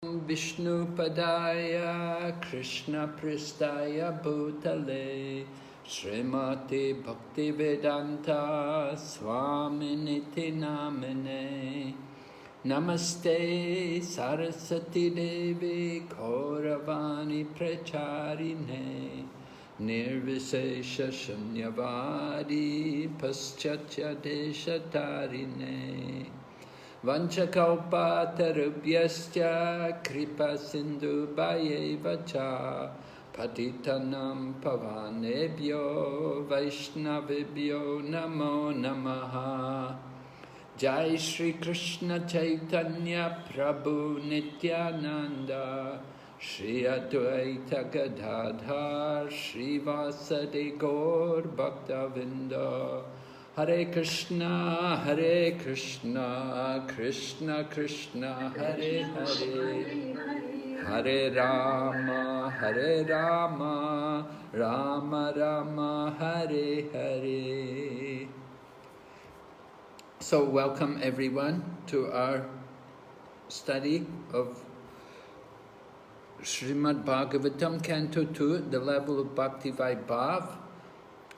Vishnu Padaya Krishna Pristaya Bhutale Srimati Bhakti Vedanta Swaminiti Namine Namaste Saraswati Devi Kauravani Pracharine Nirvisesha Shunyavadi Paschatya Deshatarine Vanchakalpatarubhyascha kripa sindhu bhayevacha patitanam pavanebhyo vaishnavibhyo namo namaha. Jai Shri Krishna Chaitanya Prabhu Nityananda Shri Advaita Gadadhar Shri Vasadi Gaur Bhaktavinda. Hare Krishna, Krishna Krishna, Hare Hare, Hare Rama, Rama Rama, Hare Hare. So welcome everyone to our study of Srimad Bhagavatam, Canto 2, the level of Bhakti Vaibhava.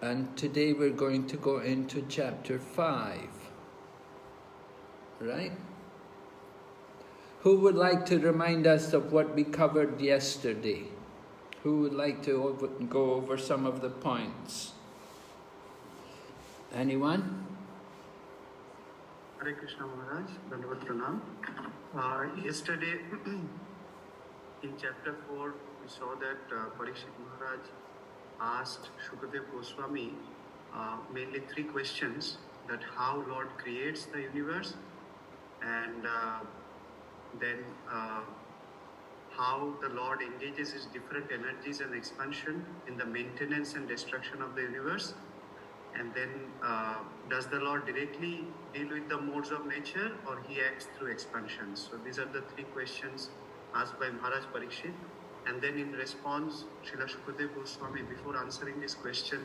And today we're going to go into chapter 5, right? Who would like to remind us of what we covered yesterday? Who would like to go over some of the points? Anyone? Hare Krishna Maharaj, Dandavat Pranam. Yesterday, in chapter 4, we saw that Parikshit Maharaj asked Shukadev Goswami mainly 3 questions: that how Lord creates the universe, and then how the Lord engages his different energies and expansion in the maintenance and destruction of the universe, and then does the Lord directly deal with the modes of nature or he acts through expansion? So these are the 3 questions asked by Maharaj Parikshit. And then in response, Srila Shukadev Goswami, before answering this question,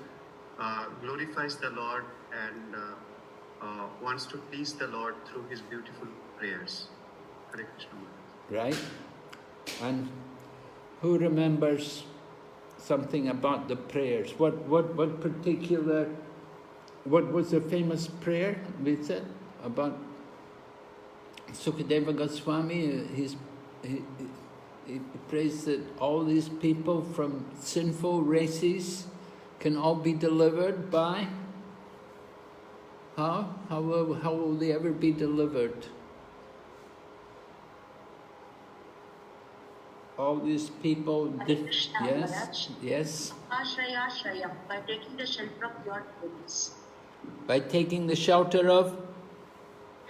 glorifies the Lord and wants to please the Lord through his beautiful prayers. Hare Krishna. Right. And who remembers something about the prayers? What particular, what was the famous prayer we said about Sukadeva Goswami? He prays that all these people from sinful races can all be delivered by? How will they ever be delivered? All these people, yes. Ashraya, by taking the shelter of your devotees. By taking the shelter of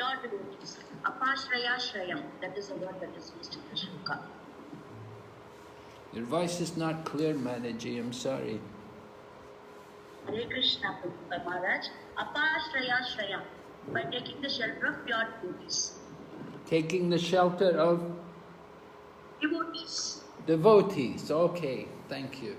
your devotees. Apashraya, that is the word that is used in the shloka. Your voice is not clear, Manaji, I'm sorry. Hare Krishna, Maharaj. Apashraya, by taking the shelter of your devotees. Taking the shelter of devotees. Devotees, okay, thank you.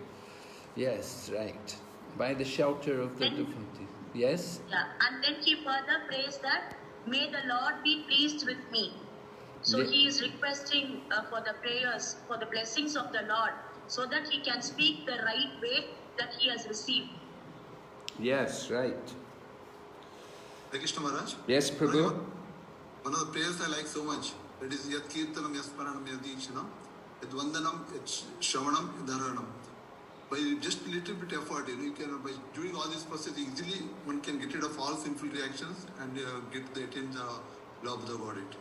Yes, right. By the shelter of the devotees. Yes? Yeah, and then he further prays that, may the Lord be pleased with me. So he is requesting for the prayers, for the blessings of the Lord, so that he can speak the right way that he has received. Yes, right. Hare Krishna Maharaj. Yes, Prabhu. One of the prayers I like so much, that is Yat Kirtanam Yasparanam Yadikshanam, Yat Vandanam, Yat Shravanam, Yat Dharanam. By just a little bit effort, you can, by doing all this process, easily one can get rid of all sinful reactions and attain the love of the Godhead.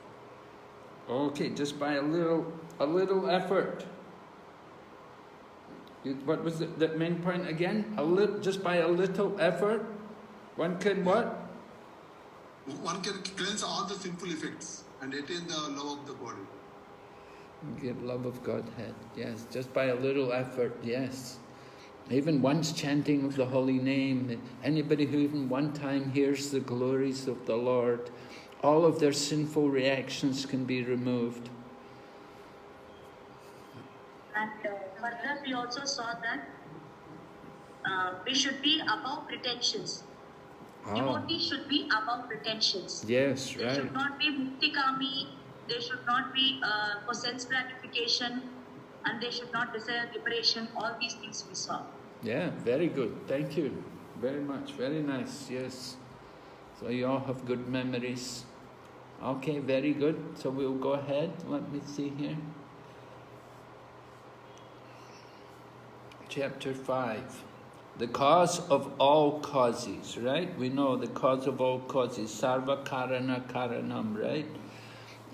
Okay, just by a little effort. What was the main point again? Just by a little effort, one can what? One can cleanse all the sinful effects and attain the love of the body. Give love of Godhead, yes. Just by a little effort, yes. Even once chanting of the holy name, anybody who even one time hears the glories of the Lord, all of their sinful reactions can be removed. And further, we also saw that we should be above pretensions. Devotee should be above pretensions. Yes, They right. should not be muktikami they should not be for sense gratification, and they should not desire liberation. All these things we saw. Yeah, very good. Thank you very much. Very nice. Yes. So you all have good memories. Okay, very good. So we'll go ahead. Let me see here. Chapter 5. The cause of all causes, right? We know the cause of all causes. Sarva karana karanam, right?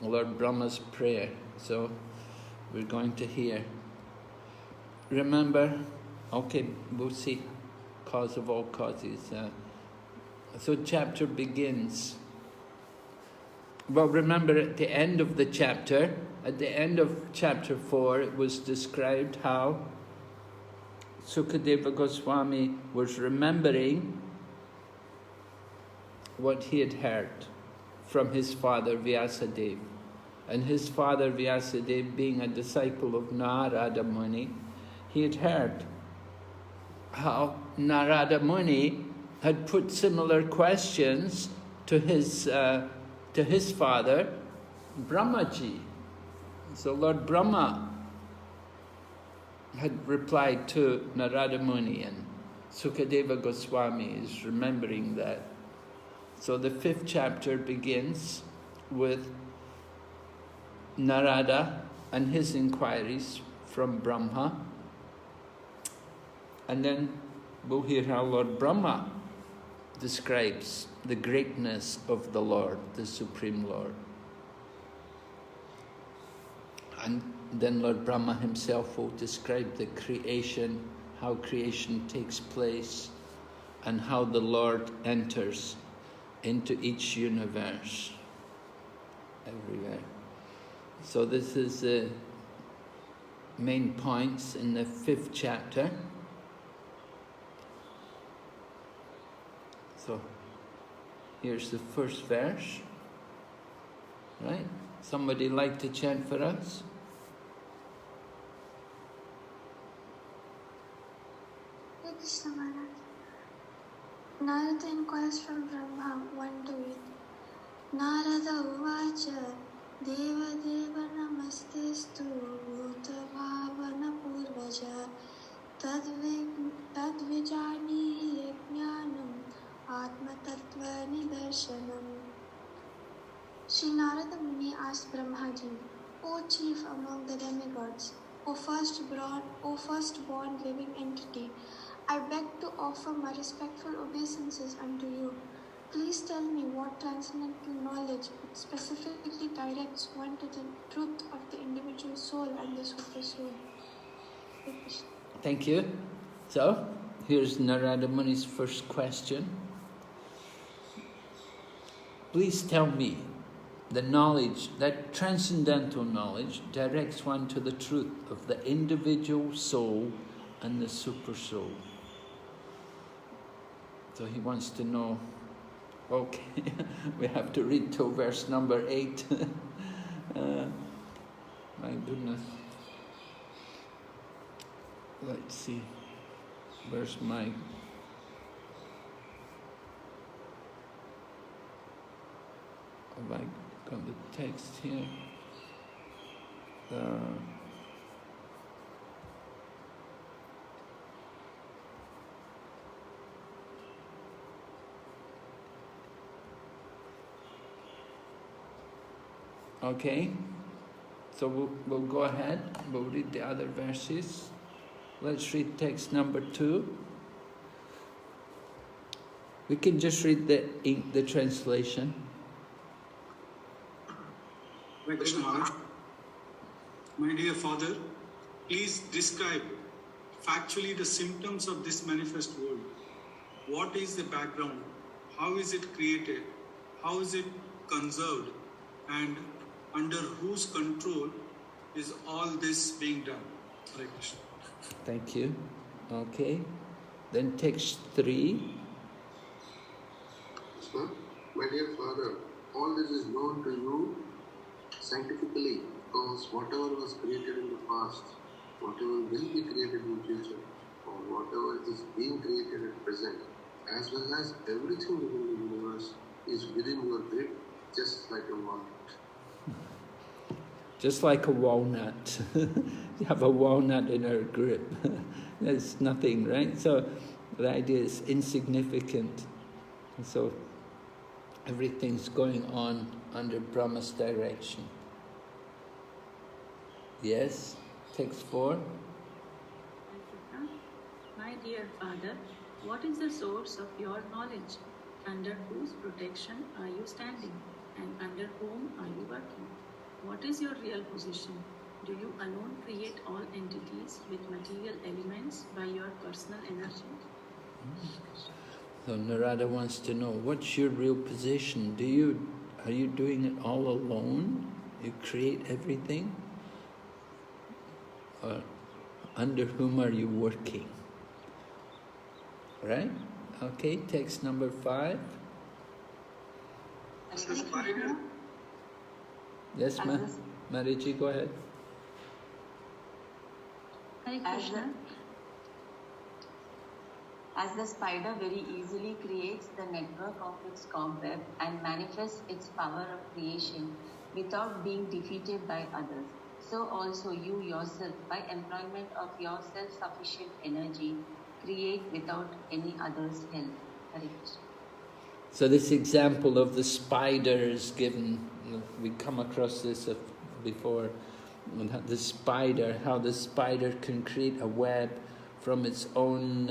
Lord Brahma's prayer. So we're going to hear. Remember, okay, we'll see. Cause of all causes. So chapter begins. Well, remember at the end of the chapter, at the end of chapter 4, it was described how Sukadeva Goswami was remembering what he had heard from his father Vyasadeva. And his father Vyasadeva, being a disciple of Narada Muni, he had heard how Narada Muni had put similar questions to his father, Brahmaji. So Lord Brahma had replied to Narada Muni, and Sukadeva Goswami is remembering that. So the 5th chapter begins with Narada and his inquiries from Brahma, and then we'll hear how Lord Brahma describes the greatness of the Lord, the Supreme Lord. And then Lord Brahma himself will describe the creation, how creation takes place, and how the Lord enters into each universe, everywhere. So this is the main points in the 5th chapter. So here's the first verse, right? Somebody like to chant for us? Krishna Maharaj. Narada inquires from Brahma 1-8. Narada uvacha Deva Deva namastestu bhuta bhavana purvaja tadvijani yajnanam atma tattva nidarshanam. Sri Narada Muni asked Brahmaji, O chief among the demigods, O firstborn living entity, I beg to offer my respectful obeisances unto you. Please tell me what transcendental knowledge specifically directs one to the truth of the individual soul and the super soul. Thank you. So, here's Narada Muni's first question. Please tell me, the knowledge, that transcendental knowledge, directs one to the truth of the individual soul and the super soul. So he wants to know, okay, we have to read till verse number 8. My goodness. Let's see, where's my... Have I got the text here? Okay, so we'll go ahead, we'll read the other verses. Let's read text number 2. We can just read the translation. Krishna Maharaj. My dear Father, please describe factually the symptoms of this manifest world. What is the background? How is it created? How is it conserved? And under whose control is all this being done? Hare Krishna. Thank you. Okay. Then text 3. My dear Father, all this is known to you scientifically because whatever was created in the past, whatever will be created in the future, or whatever is being created at present, as well as everything within the universe is within your grip, just like a wallet. Just like a walnut. You have a walnut in our grip. There's nothing, right? So the idea is insignificant. And so everything's going on under Brahma's direction. Yes? Text 4. My dear Father, what is the source of your knowledge? Under whose protection are you standing? And under whom are you working? What is your real position? Do you alone create all entities with material elements by your personal energy? So Narada wants to know, what's your real position? Are you doing it all alone? You create everything? Or under whom are you working? Right? Okay, text number 5. Yes, Mariji, go ahead. As the spider very easily creates the network of its cobweb and manifests its power of creation without being defeated by others, so also you yourself, by employment of your self-sufficient energy, create without any other's help. Hare Krishna. So this example of the spider is given, we come across this before, the spider, how the spider can create a web from its own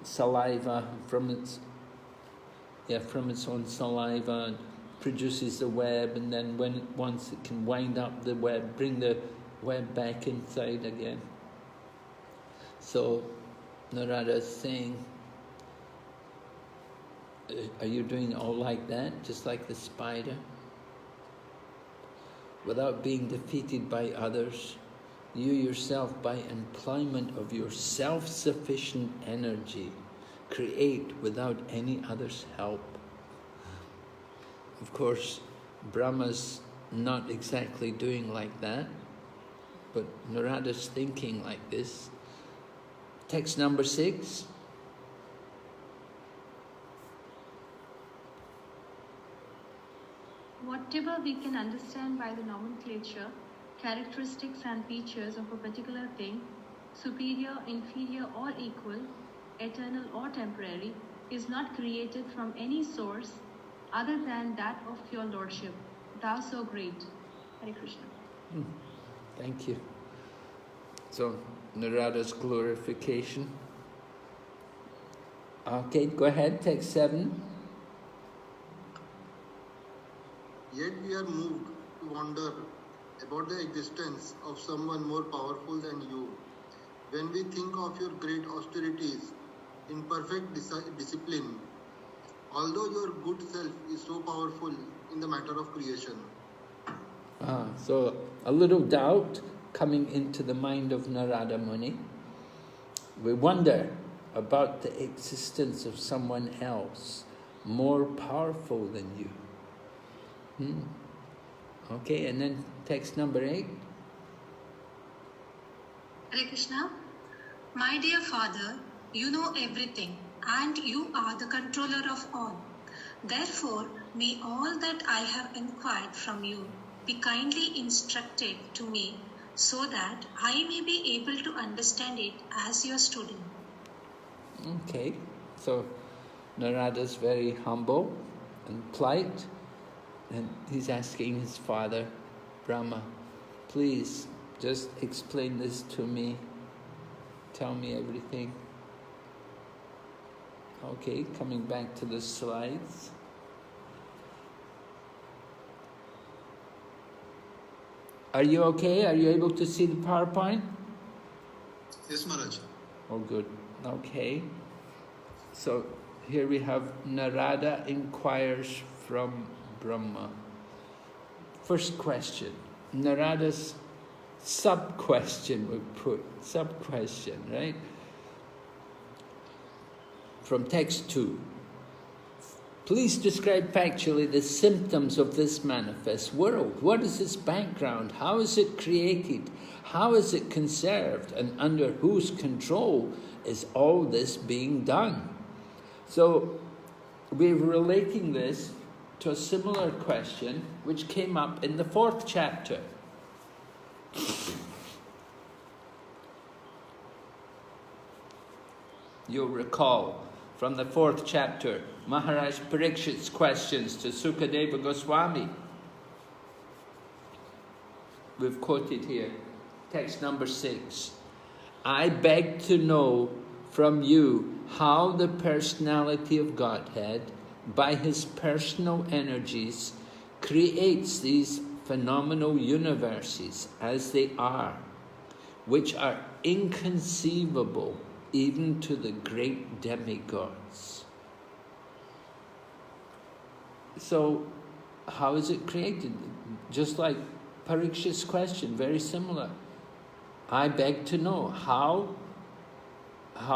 saliva, from its own saliva, produces the web, and then once it can wind up the web, bring the web back inside again. So Narada is saying, are you doing it all like that, just like the spider? Without being defeated by others, you yourself, by employment of your self-sufficient energy, create without any other's help. Of course, Brahma's not exactly doing like that, but Narada's thinking like this. Text number 6. Whatever we can understand by the nomenclature, characteristics and features of a particular thing, superior, inferior or equal, eternal or temporary, is not created from any source other than that of your Lordship, thou so great. Hare Krishna. Thank you. So, Narada's glorification. Okay, go ahead, text 7. Yet we are moved to wonder about the existence of someone more powerful than you. When we think of your great austerities in perfect discipline, although your good self is so powerful in the matter of creation. So a little doubt coming into the mind of Narada Muni. We wonder about the existence of someone else more powerful than you. Okay, and then text number 8. Hare Krishna. My dear Father, you know everything and you are the controller of all. Therefore, may all that I have inquired from you be kindly instructed to me so that I may be able to understand it as your student. Okay, so Narada's very humble and polite, and he's asking his father, Brahma, please just explain this to me, tell me everything. Okay, coming back to the slides. Are you okay? Are you able to see the PowerPoint? Yes, Maharaj. Oh, good. Okay. So here we have Narada inquires from Brahma. First question. Narada's sub-question, we put. Sub-question, right? From text 2. Please describe factually the symptoms of this manifest world. What is its background? How is it created? How is it conserved? And under whose control is all this being done? So we're relating this to a similar question which came up in the 4th chapter. You'll recall from the 4th chapter, Maharaj Parikshit's questions to Sukadeva Goswami. We've quoted here, text number 6. I beg to know from you how the personality of Godhead, by his personal energies, creates these phenomenal universes as they are, which are inconceivable even to the great demigods. So, how is it created? Just like Parikshit's question, very similar. I beg to know how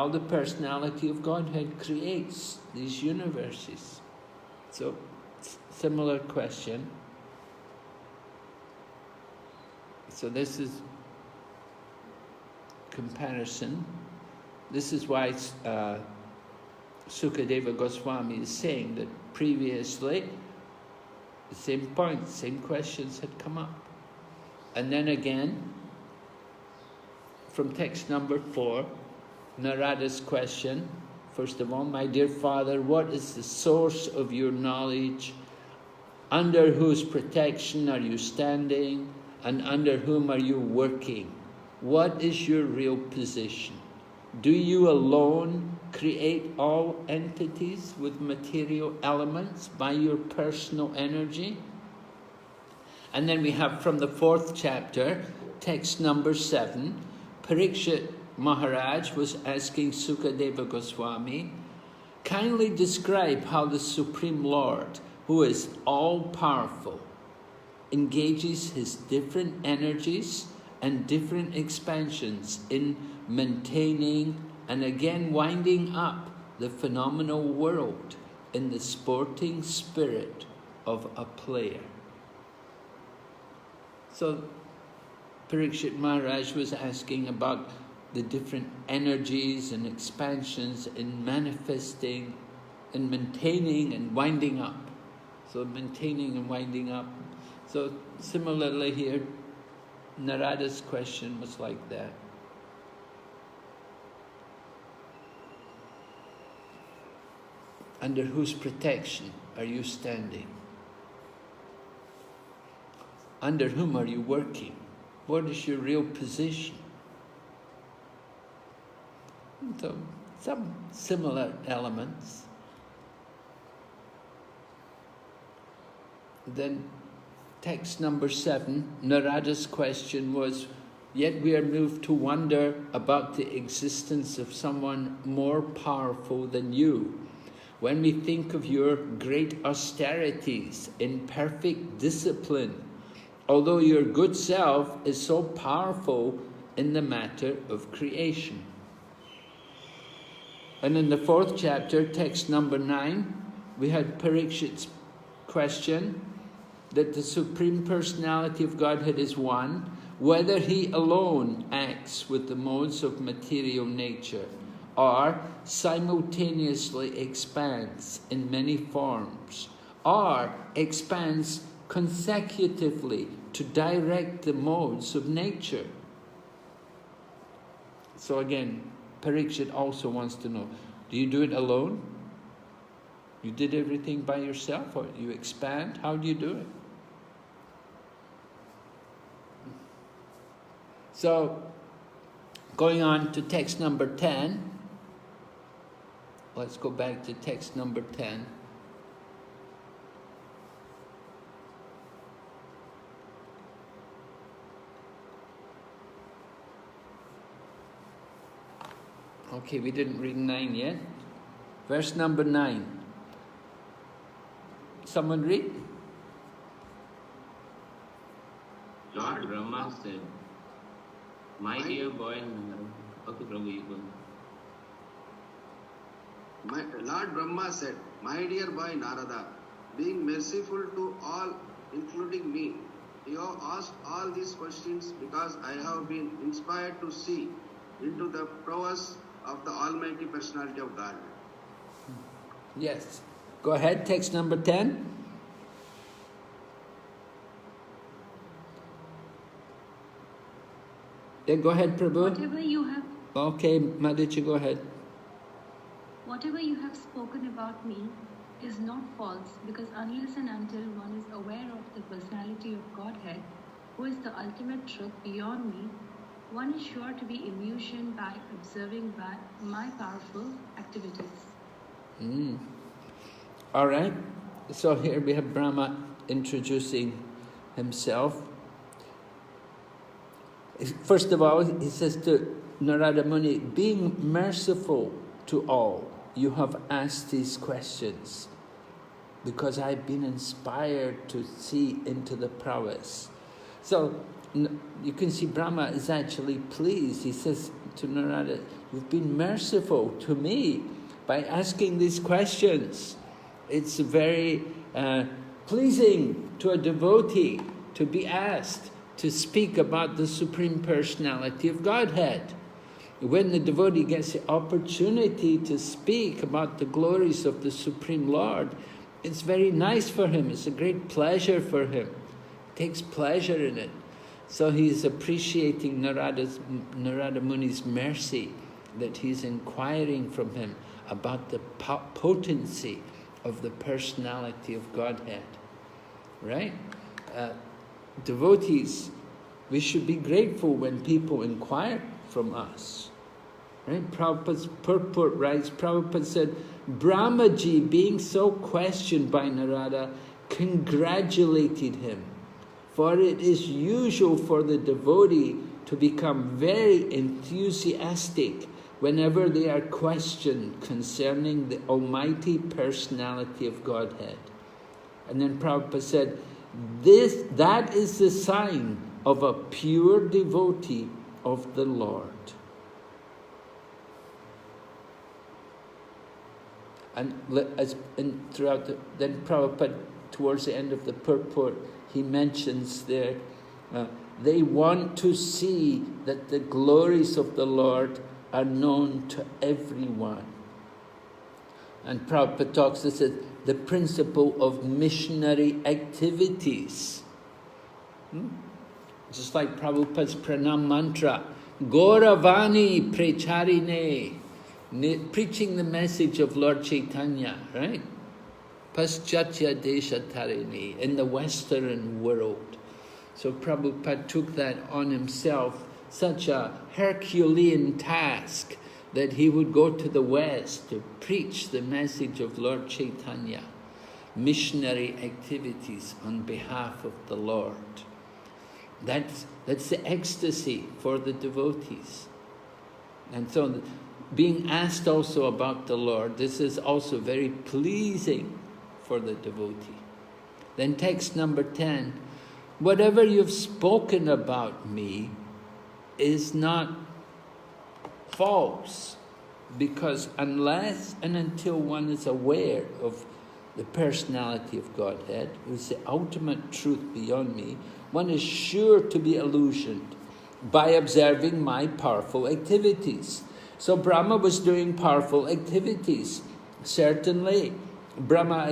the personality of Godhead creates these universes. So, similar question. So this is comparison. This is why Sukadeva Goswami is saying that previously the same point, same questions had come up. And then again, from text number 4, Narada's question. First of all, my dear Father, what is the source of your knowledge? Under whose protection are you standing? And under whom are you working? What is your real position? Do you alone create all entities with material elements by your personal energy? And then we have from the 4th chapter, text number 7, Parikshit Maharaj was asking Sukadeva Goswami, kindly describe how the Supreme Lord, who is all-powerful, engages his different energies and different expansions in maintaining and again winding up the phenomenal world in the sporting spirit of a player. So Parikshit Maharaj was asking about the different energies and expansions in manifesting and maintaining and winding up. So maintaining and winding up. So similarly here, Narada's question was like that. Under whose protection are you standing? Under whom are you working? What is your real position? So, some similar elements. Then, text number 7, Narada's question was, yet we are moved to wonder about the existence of someone more powerful than you. When we think of your great austerities in perfect discipline, although your good self is so powerful in the matter of creation. And in the 4th chapter, text number 9, we had Parikshit's question that the Supreme Personality of Godhead is one, whether he alone acts with the modes of material nature or simultaneously expands in many forms or expands consecutively to direct the modes of nature. So again, Parikshit also wants to know, do you do it alone? You did everything by yourself, or you expand? How do you do it? So, going on to text number 10. Let's go back to text number 10. Okay, we didn't read 9 yet. Verse number 9. Someone read? Lord Brahma said, my dear boy, okay, Prabhu, you go. Lord Brahma said, my dear boy Narada, being merciful to all, including me, you have asked all these questions because I have been inspired to see into the prowess of the Almighty Personality of God. Yes. Go ahead, text number 10. Then go ahead, Prabhu. Whatever you have... Okay, Madhiji, go ahead. Whatever you have spoken about me is not false, because unless and until one is aware of the personality of Godhead, who is the ultimate truth beyond me, one is sure to be illusioned by observing my powerful activities. All right. So here we have Brahma introducing himself. First of all, he says to Narada Muni, being merciful to all, you have asked these questions because I've been inspired to see into the prowess. So you can see Brahma is actually pleased. He says to Narada, you've been merciful to me by asking these questions. It's very pleasing to a devotee to be asked to speak about the Supreme Personality of Godhead. When the devotee gets the opportunity to speak about the glories of the Supreme Lord, it's very nice for him. It's a great pleasure for him. He takes pleasure in it. So he's appreciating Narada Muni's mercy that he's inquiring from him about the potency of the personality of Godhead. Right? Devotees, we should be grateful when people inquire from us. Right? Prabhupada's purport writes, Prabhupada said, Brahmaji, being so questioned by Narada, congratulated him. For it is usual for the devotee to become very enthusiastic whenever they are questioned concerning the almighty personality of Godhead. And then Prabhupada said, that is the sign of a pure devotee of the Lord. And then Prabhupada, towards the end of the purport, he mentions there, they want to see that the glories of the Lord are known to everyone. And Prabhupada talks, this is the principle of missionary activities. Just like Prabhupada's pranam mantra, Gauravani Precharine, preaching the message of Lord Chaitanya, right? Paschatya Desha Tarini, in the Western world. So Prabhupada took that on himself, such a Herculean task, that he would go to the West to preach the message of Lord Chaitanya, missionary activities on behalf of the Lord. That's the ecstasy for the devotees. And so being asked also about the Lord, this is also very pleasing for the devotee. Then text number 10, whatever you've spoken about me is not false, because unless and until one is aware of the personality of Godhead, who is the ultimate truth beyond me, one is sure to be illusioned by observing my powerful activities. So Brahma was doing powerful activities. Certainly, Brahma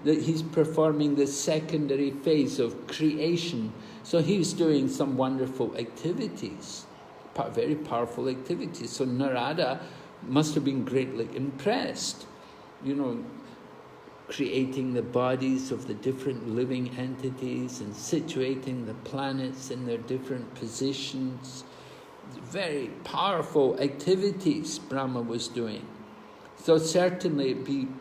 he's performing the secondary phase of creation. So he was doing some wonderful activities, very powerful activities. So Narada must have been greatly impressed, creating the bodies of the different living entities and situating the planets in their different positions. Very powerful activities Brahma was doing. So certainly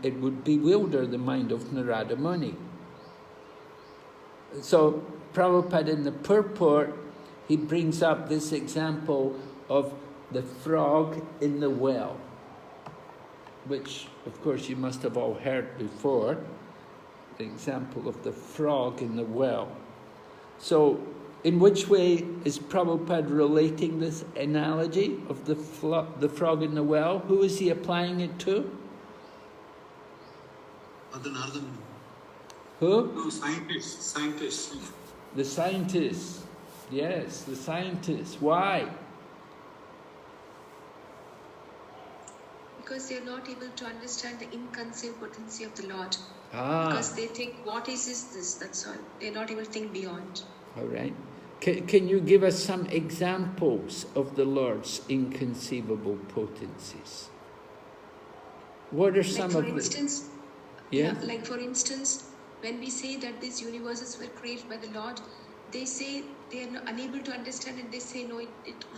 it would bewilder the mind of Narada Muni. So Prabhupada in the purport, he brings up this example of the frog in the well, which of course you must have all heard before, the example of the frog in the well. So in which way is Prabhupada relating this analogy of the frog in the well? Who is he applying it to? Who? No, scientists. The scientists. Yes, the scientists. Why? Because they are not able to understand the inconceivable potency of the Lord. Because they think, what is this? That's all. They are not able to think beyond. All right. Can you give us some examples of the Lord's inconceivable potencies? What are some of instance, the... Yeah? like for instance, when we say that these universes were created by the Lord, they say they are unable to understand, and they say no, it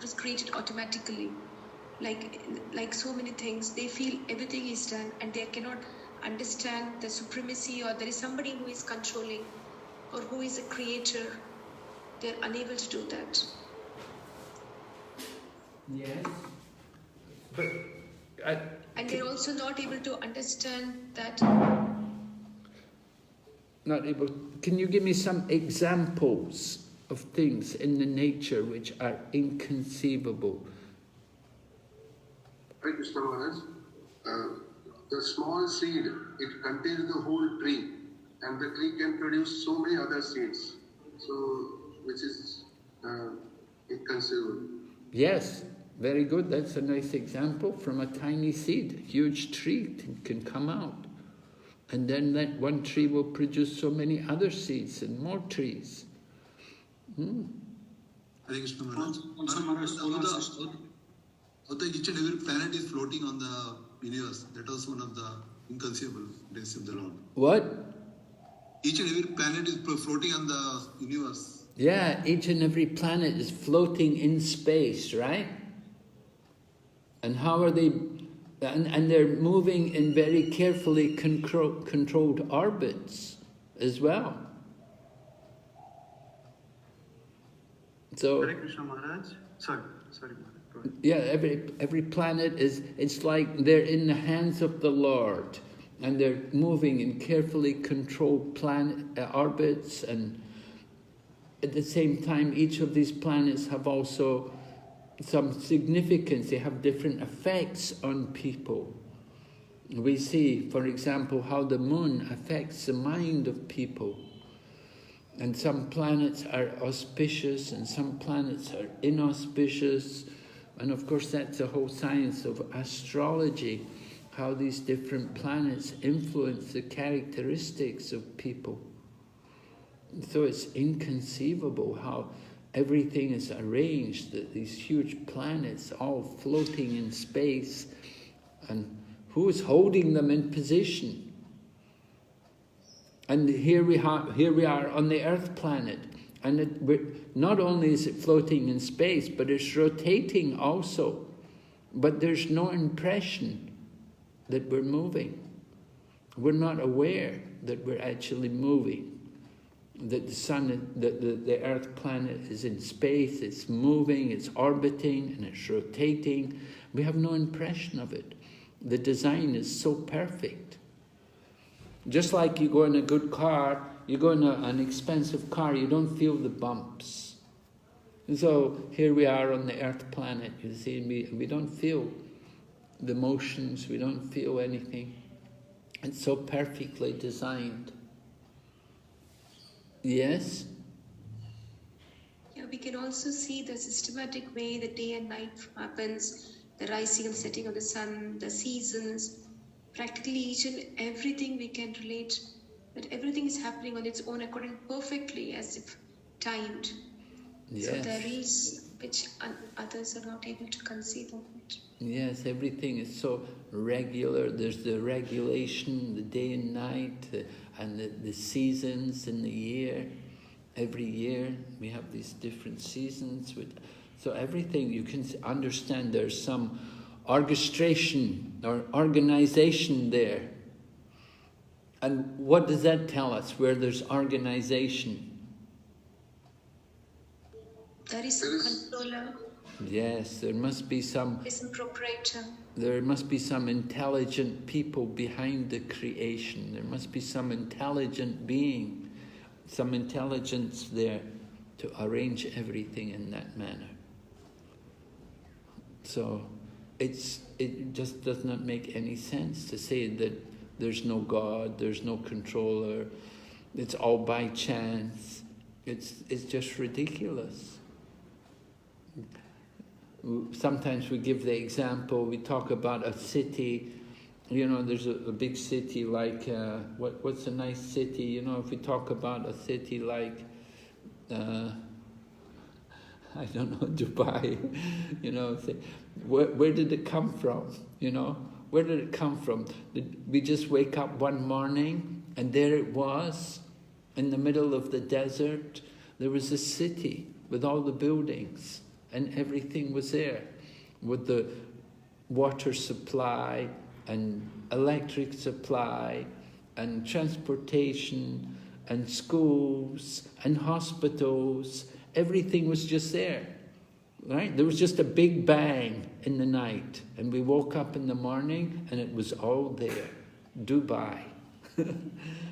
was created automatically. Like so many things, they feel everything is done, and they cannot understand the supremacy, or there is somebody who is controlling, or who is a creator. They are unable to do that. Yes. But and they're also not able to understand that. Not able. Can you give me some examples of things in the nature which are inconceivable? Right, Mr. Maharaj. The small seed, it contains the whole tree, and the tree can produce so many other seeds, which is inconceivable. Yes, very good. That's a nice example. From a tiny seed, a huge tree can come out. And then that one tree will produce so many other seeds and more trees. Hare Krishna Maharaj. Although each and every planet is floating on the universe, that was one of the inconceivable days of the Lord. What? Each and every planet is floating on the universe. Yeah, each and every planet is floating in space, right? And how are they... And they're moving in very carefully controlled orbits as well. So, Hare Krishna Maharaj. Sorry. Yeah, every planet is, it's like they're in the hands of the Lord, and they're moving in carefully controlled orbits, and at the same time each of these planets have also some significance. They have different effects on people. We see, for example, how the moon affects the mind of people. And some planets are auspicious and some planets are inauspicious. And of course that's the whole science of astrology, how these different planets influence the characteristics of people. So it's inconceivable how everything is arranged, that these huge planets all floating in space, and who's holding them in position? And here we are on the Earth planet, and not only is it floating in space, but it's rotating also. But there's no impression that we're moving. We're not aware that we're actually moving. That the sun, the Earth planet is in space, it's moving, it's orbiting, and it's rotating. We have no impression of it. The design is so perfect. Just like you go in a good car, you go in an expensive car, you don't feel the bumps. And so here we are on the Earth planet, you see, and we don't feel the motions, we don't feel anything. It's so perfectly designed. Yes? Yeah, we can also see the systematic way the day and night happens, the rising and setting of the sun, the seasons, practically each and everything we can relate, that everything is happening on its own according perfectly as if timed. Yes. So there is, which others are not able to conceive of it. Yes, everything is so regular. There's the regulation, the day and night, and the seasons in the year. Every year we have these different seasons. So everything, you can understand there's some orchestration or organization there. And what does that tell us, where there's organization? There is some controller. Yes, there must be some... There is some proprietor. There must be some intelligent people behind the creation. There must be some intelligent being, some intelligence there to arrange everything in that manner. So it just does not make any sense to say that there's no God, there's no controller, it's all by chance. It's just ridiculous. Sometimes we give the example, we talk about a city, you know, there's a big city like, what's a nice city? You know, if we talk about a city like I don't know, Dubai, you know, say, where did it come from, you know? Where did it come from? Did we just wake up one morning and there it was, in the middle of the desert? There was a city with all the buildings and everything was there, with the water supply and electric supply and transportation and schools and hospitals. Everything was just there, right? There was just a big bang in the night and we woke up in the morning and it was all there. Dubai.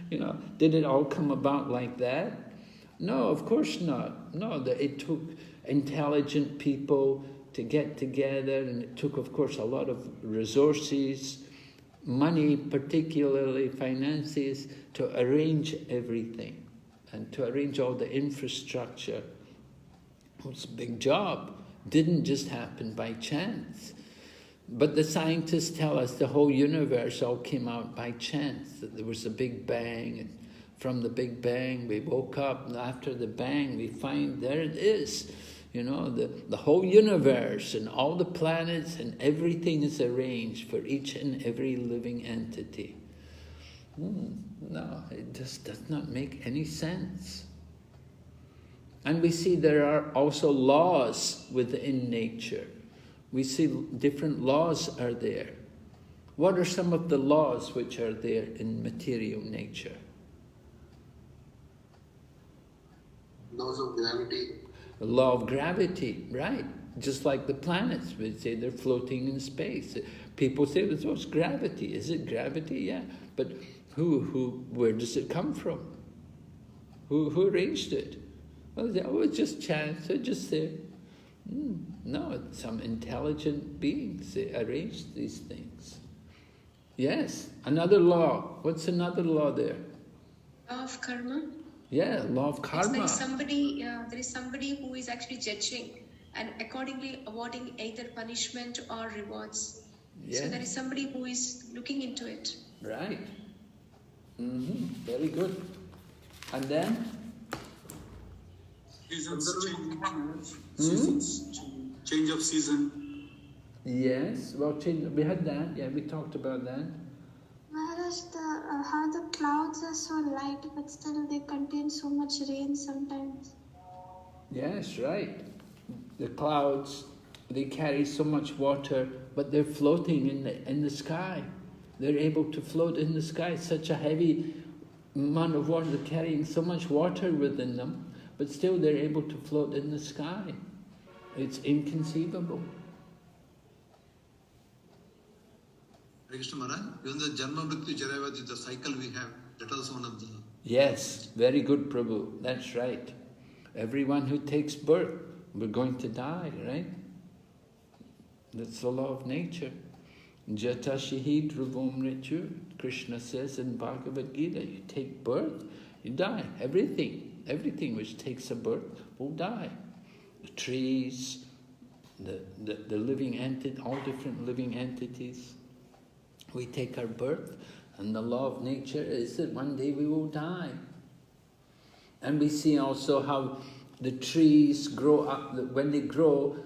You know, did it all come about like that? No, of course not. No, it took intelligent people to get together, and it took, of course, a lot of resources, money, particularly finances, to arrange everything and to arrange all the infrastructure. It was a big job. Didn't just happen by chance. But the scientists tell us the whole universe all came out by chance, that there was a big bang, and from the big bang we woke up, and after the bang we find there it is. You know, the whole universe and all the planets and everything is arranged for each and every living entity. No, it just does not make any sense. And we see there are also laws within nature. We see different laws are there. What are some of the laws which are there in material nature? Laws of gravity. The law of gravity, right. Just like the planets, we say they're floating in space. People say, oh, it's gravity. Is it gravity? Yeah. But where does it come from? Who arranged it? Well, they say, oh, it's just chance, it's just there. No, some intelligent beings, they arranged these things. Yes, another law. What's another law there? Law of karma. Yeah, law of karma. There is somebody who is actually judging and accordingly awarding either punishment or rewards. Yeah. So there is somebody who is looking into it. Right. Very good. And then? Change of season. Yes, well, we had that. Yeah, we talked about that. Maharaj, how the clouds are so light, but still they contain so much rain sometimes. Yes, right. The clouds, they carry so much water, but they're floating in the sky. They're able to float in the sky. Such a heavy amount of water, they're carrying so much water within them, but still they're able to float in the sky. It's inconceivable. Krishna Maharaj, even the Janma Mrityu Jarayavati, the cycle we have, that is one of the... Yes, very good, Prabhu. That's right. Everyone who takes birth, we're going to die, right? That's the law of nature. Jata Shihi Dhruvam Mrityu, Krishna says in Bhagavad Gita, you take birth, you die. Everything which takes a birth will die. The trees, the living entity, all different living entities. We take our birth, and the law of nature is that one day we will die. And we see also how the trees grow up. When they grow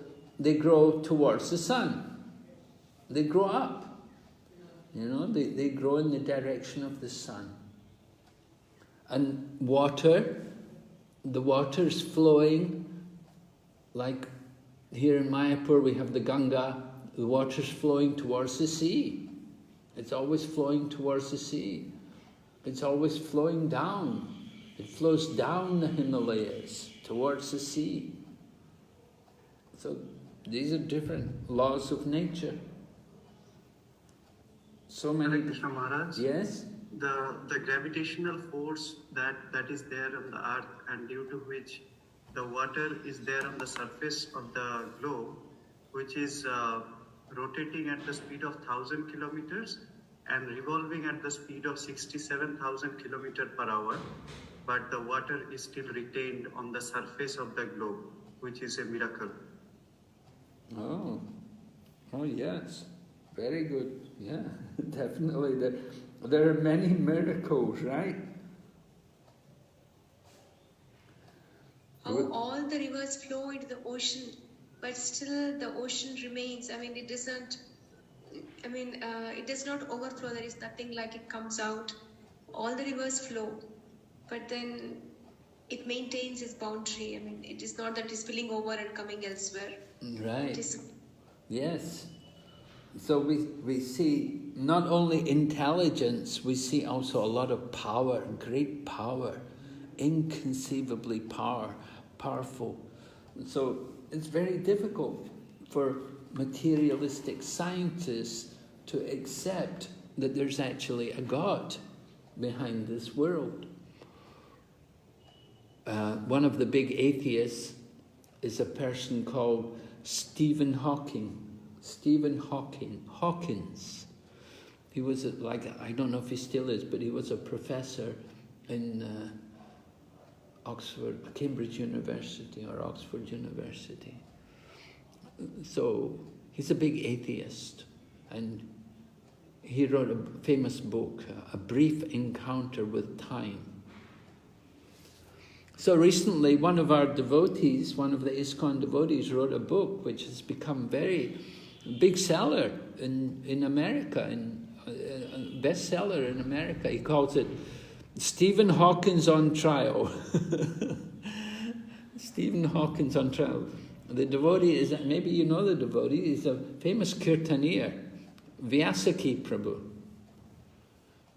towards the sun. They grow up. You know, they grow in the direction of the sun. And water, the water is flowing, like here in Mayapur we have the Ganga, the water is flowing towards the sea. It's always flowing towards the sea. It's always flowing down. It flows down the Himalayas towards the sea. So these are different laws of nature. So many... Krishna Maharaj? Yes? The gravitational force that is there on the earth, and due to which the water is there on the surface of the globe, which is rotating at the speed of 1,000 kilometers and revolving at the speed of 67,000 kilometers per hour, but the water is still retained on the surface of the globe, which is a miracle. Oh yes, very good. Yeah, definitely. There are many miracles, right? How though all the rivers flow into the ocean, but still the ocean remains. I mean, it doesn't. I mean, it does not overflow. There is nothing like it comes out. All the rivers flow, but then it maintains its boundary. I mean, it is not that it's spilling over and coming elsewhere. Right. Yes. So we see not only intelligence, we see also a lot of power, great power, inconceivably powerful. So it's very difficult for materialistic scientists to accept that there's actually a God behind this world. One of the big atheists is a person called Stephen Hawkins. He was I don't know if he still is, but he was a professor in Cambridge University or Oxford University. So he's a big atheist, and he wrote a famous book, A Brief Encounter with Time. So recently, one of our devotees, one of the ISKCON devotees, wrote a book which has become very big seller in America, bestseller in America. He calls it Stephen Hawkins on Trial. Stephen Hawkins on Trial. The devotee is, maybe you know the devotee, he's a famous kirtanier, Vyasaki Prabhu.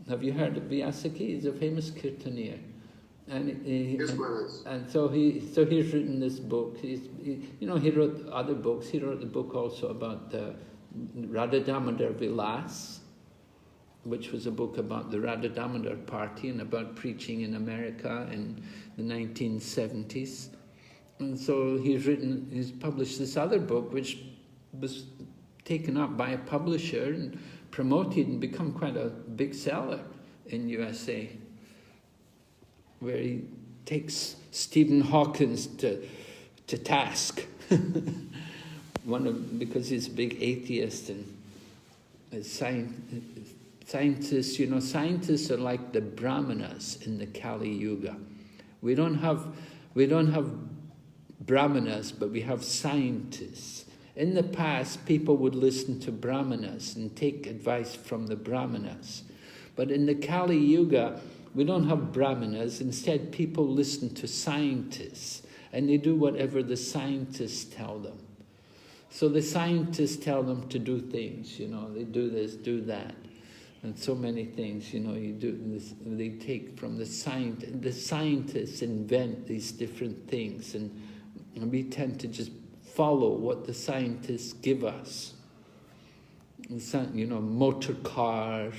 Have you heard of Vyasaki? He's a famous kirtanier. And so he's written this book. He wrote other books. He wrote the book also about Radha Damodar Vilas, which was a book about the Radha Damodar party and about preaching in America in the 1970s. And so he's published this other book, which was taken up by a publisher and promoted and become quite a big seller in USA, where he takes Stephen Hawkins to task, because he's a big atheist and scientists. Scientists are like the Brahmanas in the Kali Yuga. We don't have Brahmanas, but we have scientists. In the past, people would listen to Brahmanas and take advice from the Brahmanas, but in the Kali Yuga, we don't have Brahmanas. Instead, people listen to scientists, and they do whatever the scientists tell them. So the scientists tell them to do things, they do this, do that, and so many things, you do this. They take from the scientists invent these different things, and we tend to just follow what the scientists give us. Motor cars,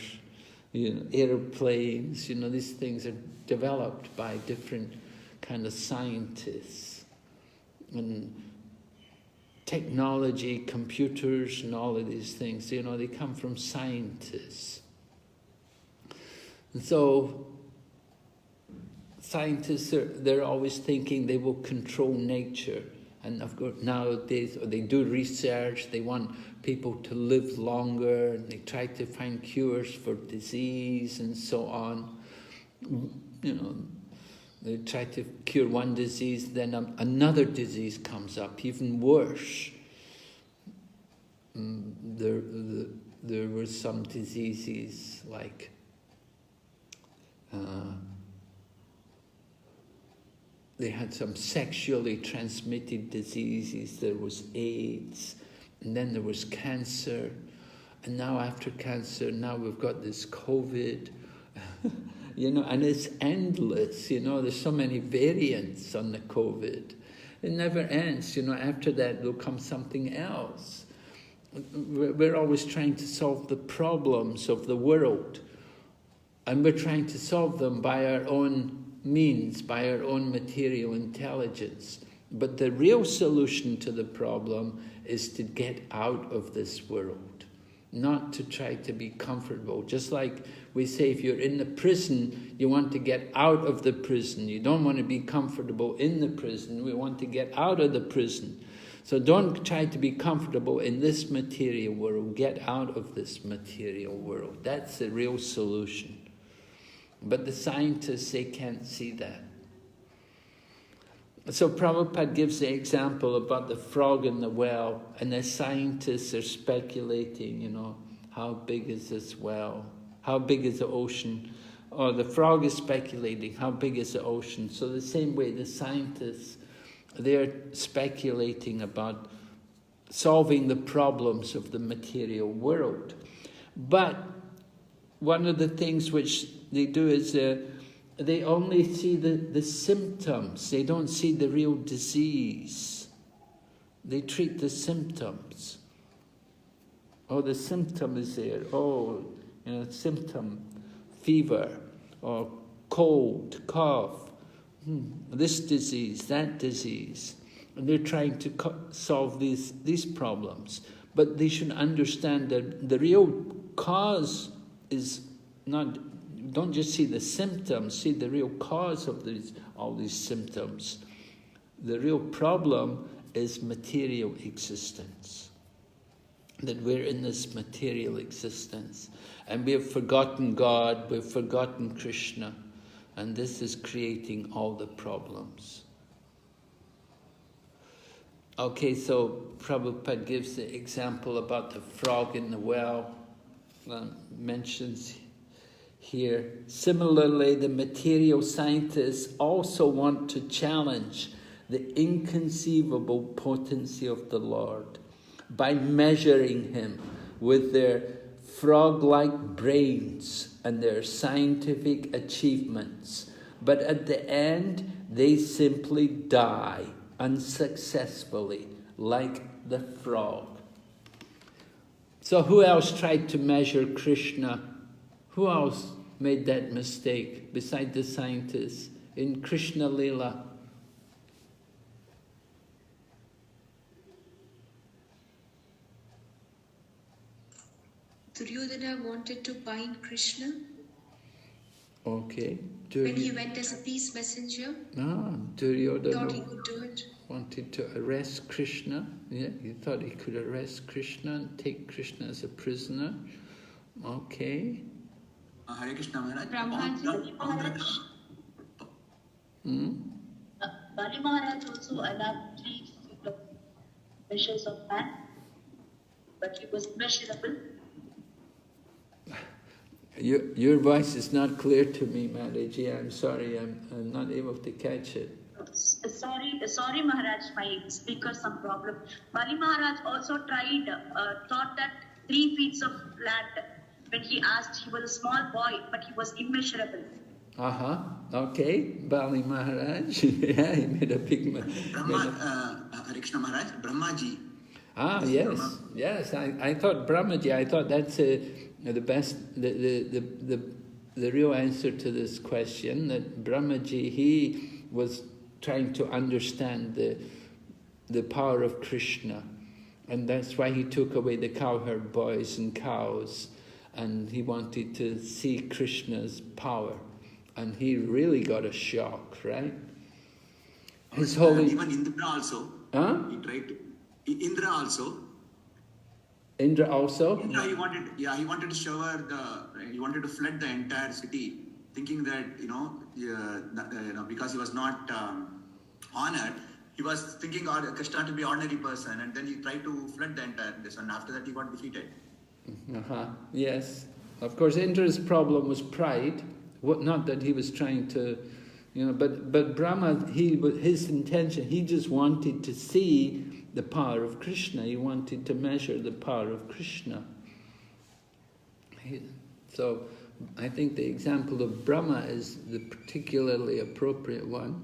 airplanes, these things are developed by different kind of scientists. And technology, computers, and all of these things, they come from scientists. And so scientists, they're always thinking they will control nature. And of course, nowadays, they do research, they want people to live longer, and they try to find cures for disease and so on. They try to cure one disease, then another disease comes up, even worse. There were some diseases like they had some sexually transmitted diseases. There was AIDS, and then there was cancer, and now after cancer, now we've got this COVID, and it's endless. There's so many variants on the COVID. It never ends. After that, there'll come something else. We're always trying to solve the problems of the world, and we're trying to solve them by our own means, by our own material intelligence. But the real solution to the problem is to get out of this world, not to try to be comfortable. Just like we say, if you're in the prison, you want to get out of the prison. You don't want to be comfortable in the prison. We want to get out of the prison. So don't try to be comfortable in this material world. Get out of this material world. That's the real solution. But the scientists, they can't see that. So Prabhupada gives the example about the frog in the well, and the scientists are speculating, you know, how big is this well? How big is the ocean? Or the frog is speculating, how big is the ocean? So the same way the scientists, they're speculating about solving the problems of the material world. But one of the things which they do is they only see the symptoms. They don't see the real disease. They treat the symptoms. Oh, the symptom is there. Oh, you know, symptom, fever, or cold, cough, this disease, that disease. And they're trying to solve these problems. But they should understand that the real cause is not, don't just see the symptoms, see the real cause of all these symptoms. The real problem is material existence. That we're in this material existence. And we have forgotten God, we've forgotten Krishna. And this is creating all the problems. Okay, so Prabhupada gives the example about the frog in the well. Mentions here. Similarly, the material scientists also want to challenge the inconceivable potency of the Lord by measuring him with their frog-like brains and their scientific achievements. But at the end, they simply die unsuccessfully, like the frog. So who else tried to measure Krishna? Who else made that mistake beside the scientists in Krishna Lila? Duryodhana wanted to bind Krishna. Okay. When he went as a peace messenger, Duryodhana thought he could do it. Wanted to arrest Krishna. Yeah, he thought he could arrest Krishna and take Krishna as a prisoner. Okay. Hare Krishna Maharaj. Bali Maharaj also allowed 3 measures of man, but he was immeasurable. Your voice is not clear to me, Mataji. I'm sorry, I'm not able to catch it. Sorry, Maharaj, my speaker some problem. Bali Maharaj also thought that 3 feet of land. When he asked, he was a small boy, but he was immeasurable. Okay, Bali Maharaj. Yeah, he made a big man. Hare Krishna Maharaj, Brahmaji. Yes. I thought Brahmaji. I thought that's the best, the real answer to this question. That Brahmaji, he was trying to understand the power of Krishna, and that's why he took away the cowherd boys and cows, and he wanted to see Krishna's power, and he really got a shock, right? His holy even Indra also. He tried to. Indra also. Indra also. Indra, he wanted to shower he wanted to flood the entire city, thinking that because he was not honored, he was thinking Krishna to be an ordinary person, and then he tried to flood the entire place, and after that he got defeated. Yes, of course. Indra's problem was pride. Not that he was trying to, but Brahma, his intention, he just wanted to see the power of Krishna. He wanted to measure the power of Krishna. So I think the example of Brahma is the particularly appropriate one.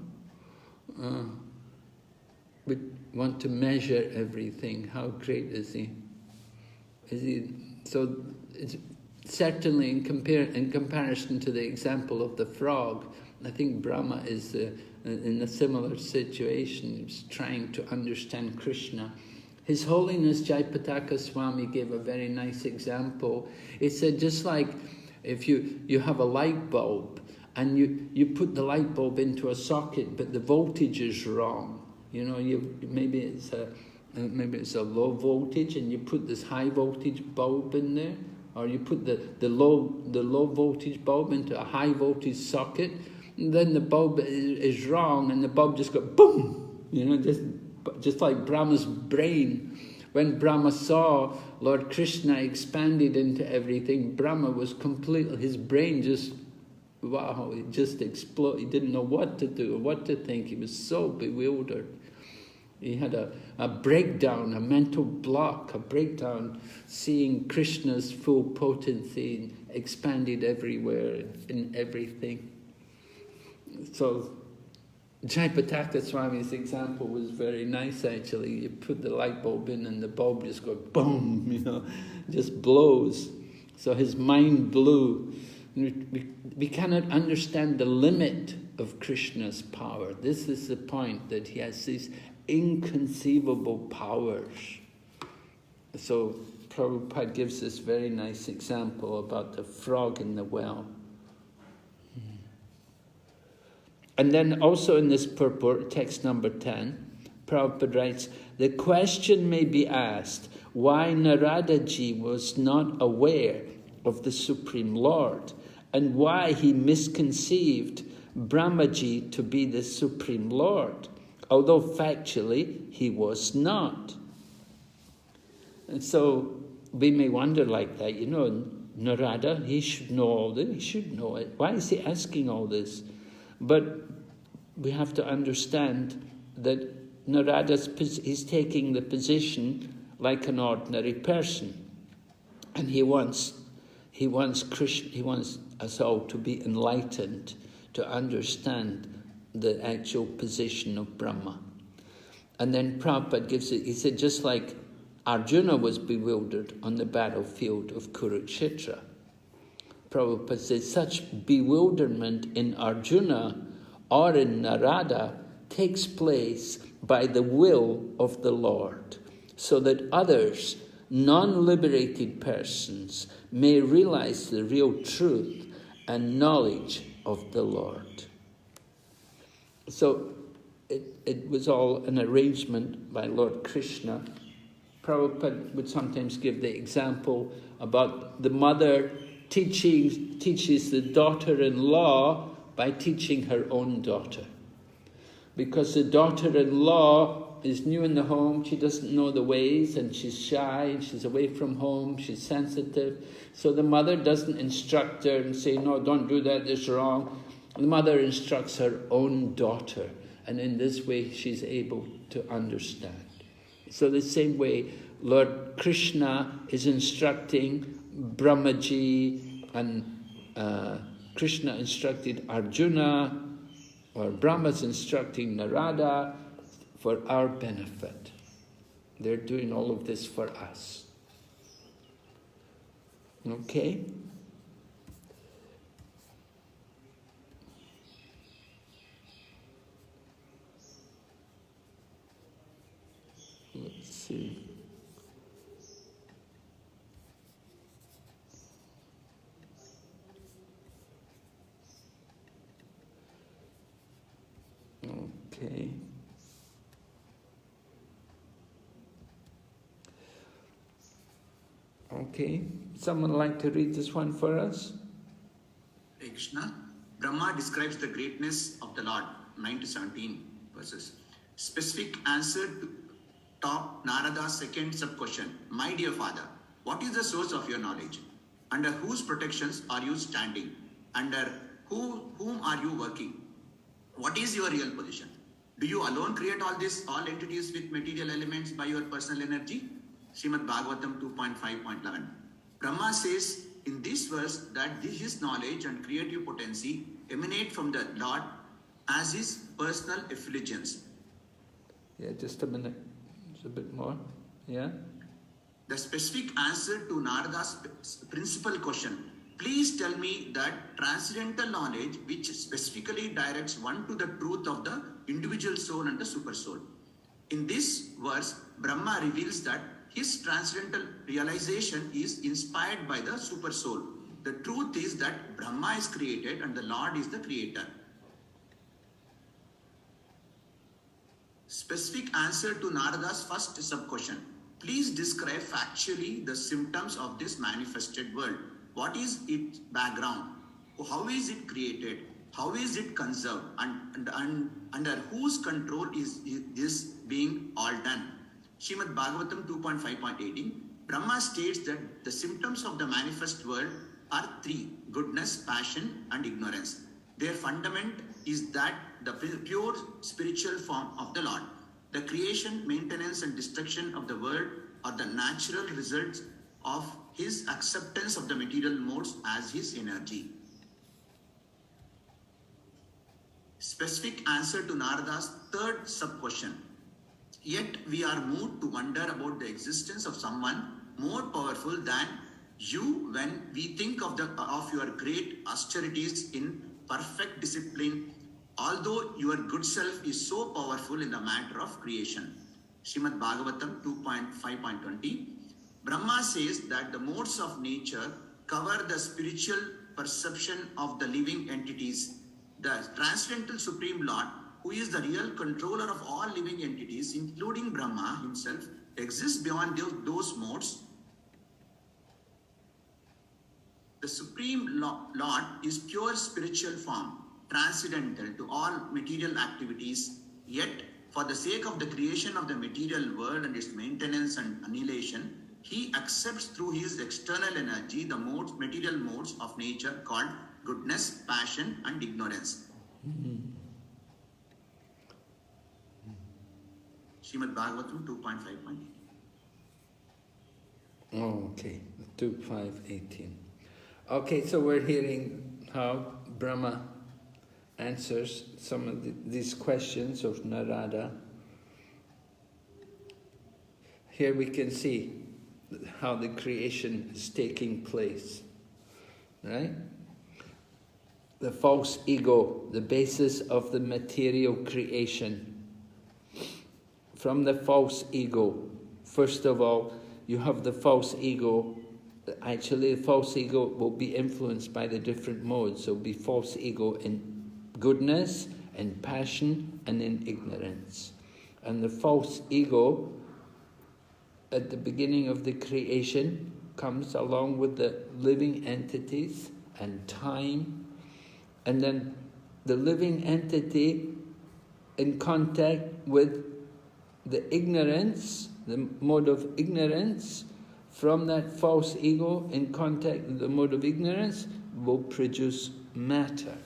We want to measure everything. How great is he? So it's certainly in comparison to the example of the frog, I think Brahma is in a similar situation. He's trying to understand Krishna. His Holiness Jayapataka Swami gave a very nice example. He said, just like if you have a light bulb and you put the light bulb into a socket, but the voltage is wrong. Maybe it's a low voltage, and you put this high voltage bulb in there, or you put the low voltage bulb into a high voltage socket. And then the bulb is wrong, and the bulb just got boom, you know, just like Brahma's brain. When Brahma saw Lord Krishna expanded into everything, Brahma was completely, his brain just, wow, it just exploded. He didn't know what to do or what to think. He was so bewildered. He had a breakdown, a mental block, a breakdown, seeing Krishna's full potency expanded everywhere, in everything. So Jayapataka Swami's example was very nice, actually. You put the light bulb in and the bulb just goes boom, you know, just blows. So his mind blew. We cannot understand the limit of Krishna's power. This is the point, that he has these inconceivable powers. So Prabhupada gives this very nice example about the frog in the well. And then also in this purport, text number 10, Prabhupada writes, the question may be asked why Naradaji was not aware of the Supreme Lord and why he misconceived Brahmaji to be the Supreme Lord, although factually he was not. And so we may wonder like that, you know, Narada, he should know all this, he should know it. Why is he asking all this? But we have to understand that he's taking the position like an ordinary person, and he wants us all to be enlightened, to understand the actual position of Brahma. And then Prabhupada gives it. He said, just like Arjuna was bewildered on the battlefield of Kurukshetra, Prabhupada says such bewilderment in Arjuna or in Narada takes place by the will of the Lord, so that others, non-liberated persons, may realize the real truth and knowledge of the Lord. So it was all an arrangement by Lord Krishna. Prabhupada would sometimes give the example about the mother teaches the daughter-in-law by teaching her own daughter. Because the daughter-in-law is new in the home, she doesn't know the ways, and she's shy, and she's away from home, she's sensitive. So the mother doesn't instruct her and say, no, don't do that, it's wrong. The mother instructs her own daughter, and in this way she's able to understand. So the same way Lord Krishna is instructing Brahmaji, and Krishna instructed Arjuna, or Brahma's instructing Narada for our benefit. They're doing all of this for us. Okay? Let's see. Okay. Okay. Someone like to read this one for us? Hare Krishna. Brahma describes the greatness of the Lord, 9 to 17 verses. Specific answer to top Narada's second sub-question. My dear father, what is the source of your knowledge? Under whose protections are you standing? Under whom are you working? What is your real position? Do you alone create all entities with material elements by your personal energy? Srimad Bhagavatam 2.5.11. Brahma says in this verse that his knowledge and creative potency emanate from the Lord as his personal effulgence. Yeah, just a minute. Just a bit more. Yeah? The specific answer to Narada's principal question. Please tell me that transcendental knowledge which specifically directs one to the truth of the individual soul and the super soul. In this verse, Brahma reveals that his transcendental realization is inspired by the super soul. The truth is that Brahma is created and the Lord is the creator. Specific answer to Narada's first sub-question. Please describe factually the symptoms of this manifested world. What is its background? How is it created? How is it conserved? And under whose control is this being all done? Srimad Bhagavatam 2.5.18, Brahma states that the symptoms of the manifest world are three: goodness, passion, and ignorance. Their fundament is that the pure spiritual form of the Lord. The creation, maintenance, and destruction of the world are the natural results of his acceptance of the material modes as his energy. Specific answer to Narada's third sub-question. Yet we are moved to wonder about the existence of someone more powerful than you when we think of your great austerities in perfect discipline, although your good self is so powerful in the matter of creation. Srimad Bhagavatam 2.5.20. Brahma says that the modes of nature cover the spiritual perception of the living entities. The transcendental Supreme Lord, who is the real controller of all living entities, including Brahma himself, exists beyond those modes. The Supreme Lord is pure spiritual form, transcendental to all material activities, yet for the sake of the creation of the material world and its maintenance and annihilation, he accepts through his external energy the material modes of nature called goodness, passion, and ignorance. Srimad Bhagavatam 2.5.18. Okay, 2.5.18. Okay, so we're hearing how Brahma answers some of these questions of Narada. Here we can see how the creation is taking place, right? The false ego, the basis of the material creation. From the false ego, first of all, you have the false ego. Actually, the false ego will be influenced by the different modes. So it'll be false ego in goodness, in passion, and in ignorance. And the false ego, at the beginning of the creation, comes along with the living entities and time. And then the living entity in contact with the ignorance, the mode of ignorance, from that false ego in contact with the mode of ignorance will produce matter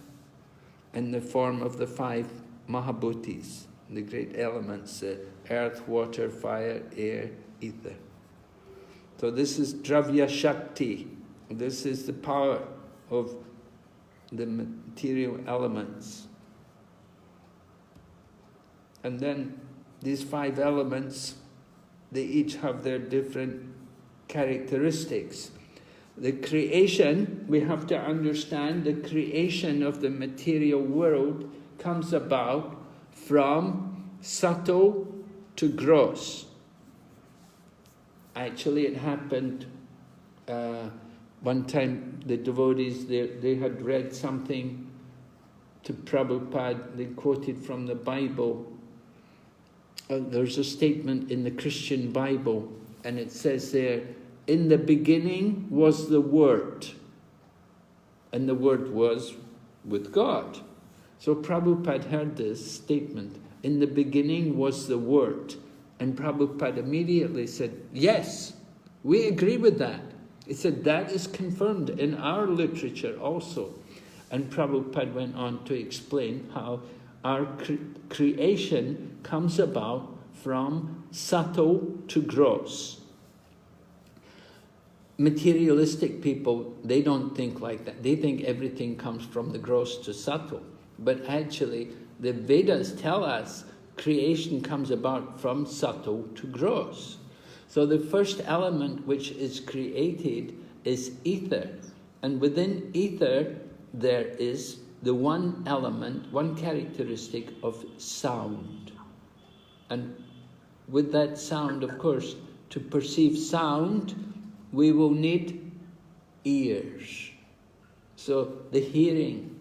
in the form of the 5 Mahabhutis, the great elements, earth, water, fire, air, ether. So this is Dravya Shakti. This is the power of the material elements. And then these 5 elements, they each have their different characteristics. The creation, we have to understand, the creation of the material world comes about from subtle to gross. Actually, it happened one time, the devotees, they had read something to Prabhupada, they quoted from the Bible. There's a statement in the Christian Bible, and it says there, in the beginning was the Word, and the Word was with God. So Prabhupada heard this statement, in the beginning was the Word, and Prabhupada immediately said, yes, we agree with that. He said, that is confirmed in our literature also. And Prabhupada went on to explain how our creation comes about from subtle to gross. Materialistic people, they don't think like that. They think everything comes from the gross to subtle. But actually, the Vedas tell us creation comes about from subtle to gross. So the first element which is created is ether. And within ether, there is the one element, one characteristic of sound. And with that sound, of course, to perceive sound, we will need ears. So the hearing,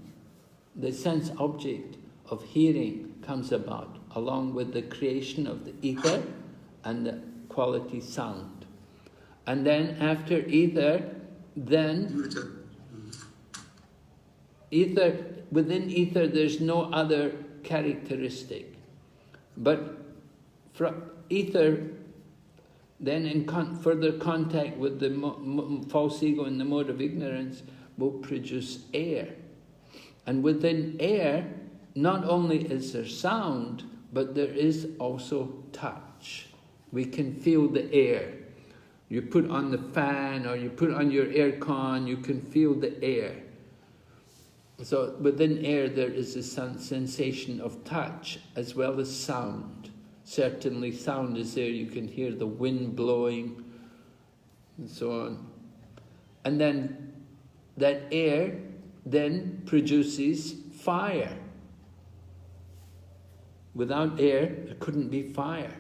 the sense object of hearing comes about along with the creation of the ether and the quality sound. And then after ether, then ether within ether there's no other characteristic. But from ether, then in further contact with the false ego in the mode of ignorance, will produce air. And within air, not only is there sound, but there is also touch. We can feel the air. You put on the fan or you put on your air con, you can feel the air. So within air there is a sensation of touch as well as sound. Certainly sound is there, you can hear the wind blowing and so on. And then that air then produces fire. Without air, there couldn't be fire.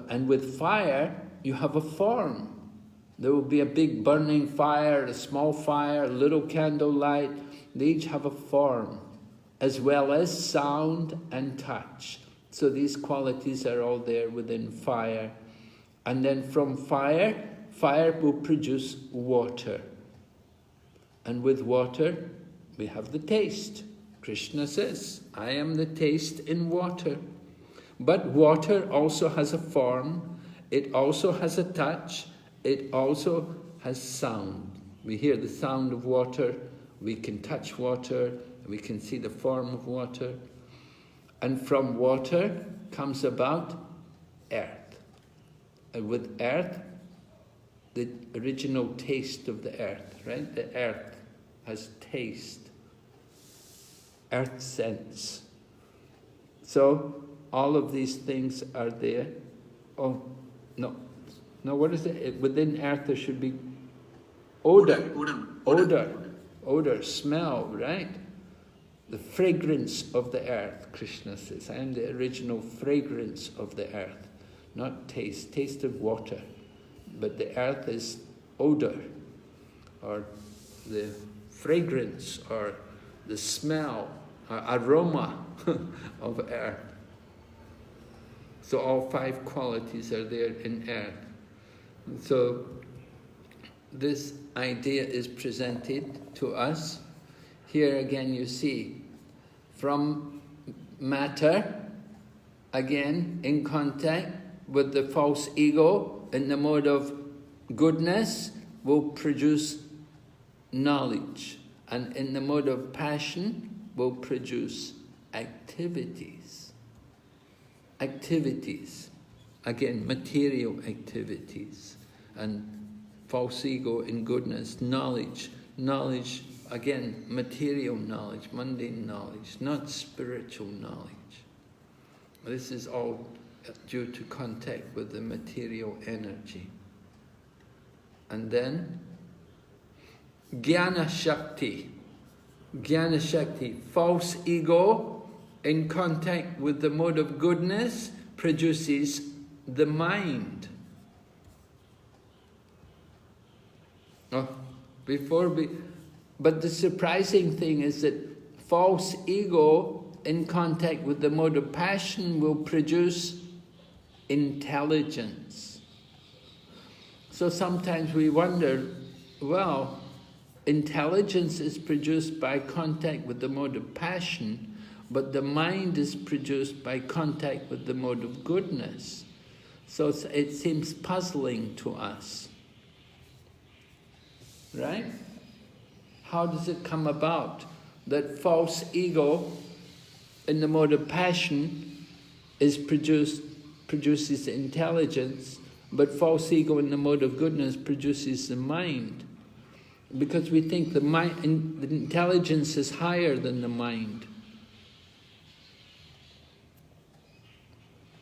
And with fire, you have a form. There will be a big burning fire, a small fire, a little candlelight. They each have a form, as well as sound and touch. So these qualities are all there within fire. And then from fire, fire will produce water. And with water, we have the taste. Krishna says, I am the taste in water. But water also has a form, it also has a touch, it also has sound. We hear the sound of water, we can touch water, we can see the form of water. And from water comes about earth. And with earth, the original taste of the earth, right? The earth has taste, earth sense. So all of these things are there. Oh, no, what is it? Within earth there should be odor, smell, right? The fragrance of the earth, Krishna says. I am the original fragrance of the earth, not taste of water. But the earth is odor, or the fragrance, or the smell, or aroma of earth. So all 5 qualities are there in earth. So this idea is presented to us. Here again you see, from matter, again in contact with the false ego in the mode of goodness, will produce knowledge. And in the mode of passion, will produce activities. Activities, again, material activities. And false ego in goodness, knowledge. Knowledge, again, material knowledge, mundane knowledge, not spiritual knowledge. This is all due to contact with the material energy. And then, Jnana Shakti. Jnana Shakti, false ego in contact with the mode of goodness produces the mind. But the surprising thing is that false ego in contact with the mode of passion will produce intelligence. So sometimes we wonder, well, intelligence is produced by contact with the mode of passion, but the mind is produced by contact with the mode of goodness. So it seems puzzling to us. Right? How does it come about that false ego in the mode of passion produces intelligence, but false ego in the mode of goodness produces the mind? Because we think the intelligence is higher than the mind.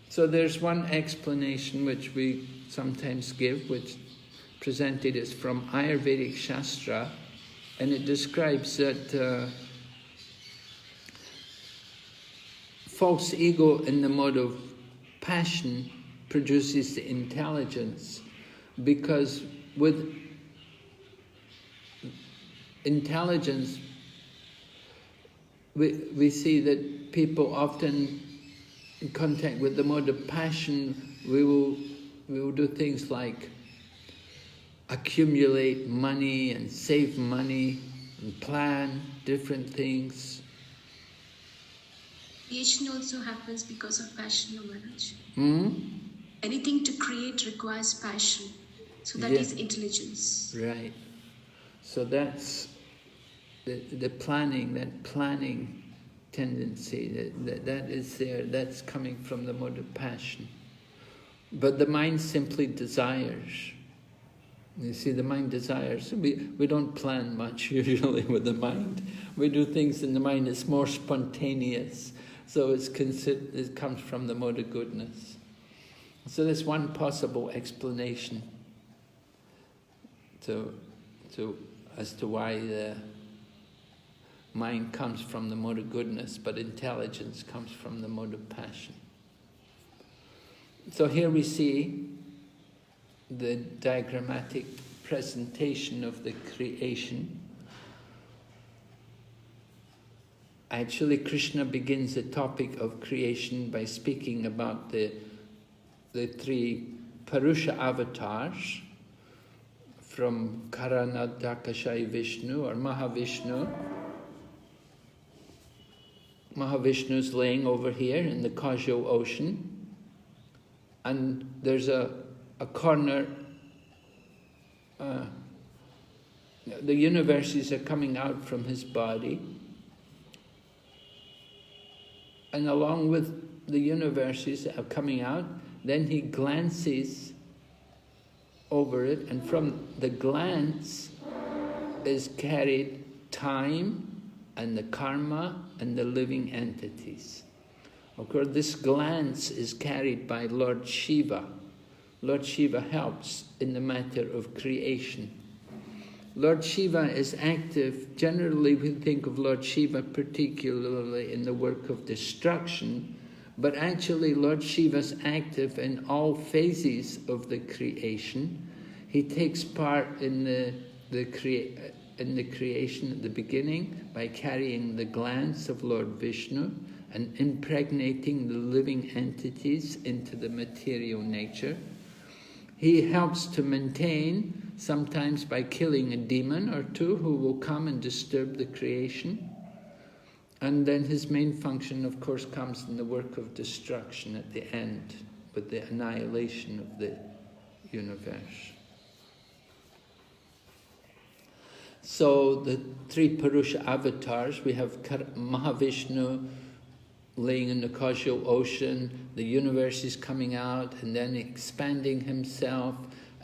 So there's one explanation which we sometimes give, which presented is from Ayurvedic Shastra, and it describes that false ego in the mode of passion produces the intelligence, because with intelligence we see that people often in contact with the mode of passion, we will do things like accumulate money and save money, and plan different things. Creation also happens because of passion, Your Maharaj. Hmm? Anything to create requires passion. So that is intelligence. Right. So that's the planning, that planning tendency, that is there, that's coming from the mode of passion. But the mind simply desires. You see, the mind desires. We don't plan much usually with the mind. We do things in the mind, it's more spontaneous. So it comes from the mode of goodness. So that's one possible explanation as to why the mind comes from the mode of goodness, but intelligence comes from the mode of passion. So here we see the diagrammatic presentation of the creation. Actually, Krishna begins the topic of creation by speaking about the three Purusha avatars from Karanadakashai Vishnu or Mahavishnu. Mahavishnu's laying over here in the causal ocean, and there's a corner. The universes are coming out from his body, and along with the universes that are coming out, then he glances over it, and from the glance is carried time and the karma and the living entities. Of course, this glance is carried by Lord Shiva. Lord Shiva helps in the matter of creation. Lord Shiva is active. Generally, we think of Lord Shiva particularly in the work of destruction, but actually Lord Shiva's active in all phases of the creation. He takes part in the creation at the beginning by carrying the glance of Lord Vishnu and impregnating the living entities into the material nature. He helps to maintain, sometimes by killing a demon or two who will come and disturb the creation. And then his main function, of course, comes in the work of destruction at the end, with the annihilation of the universe. So the three Purusha avatars, we have Mahavishnu laying in the causal ocean, the universe is coming out and then expanding himself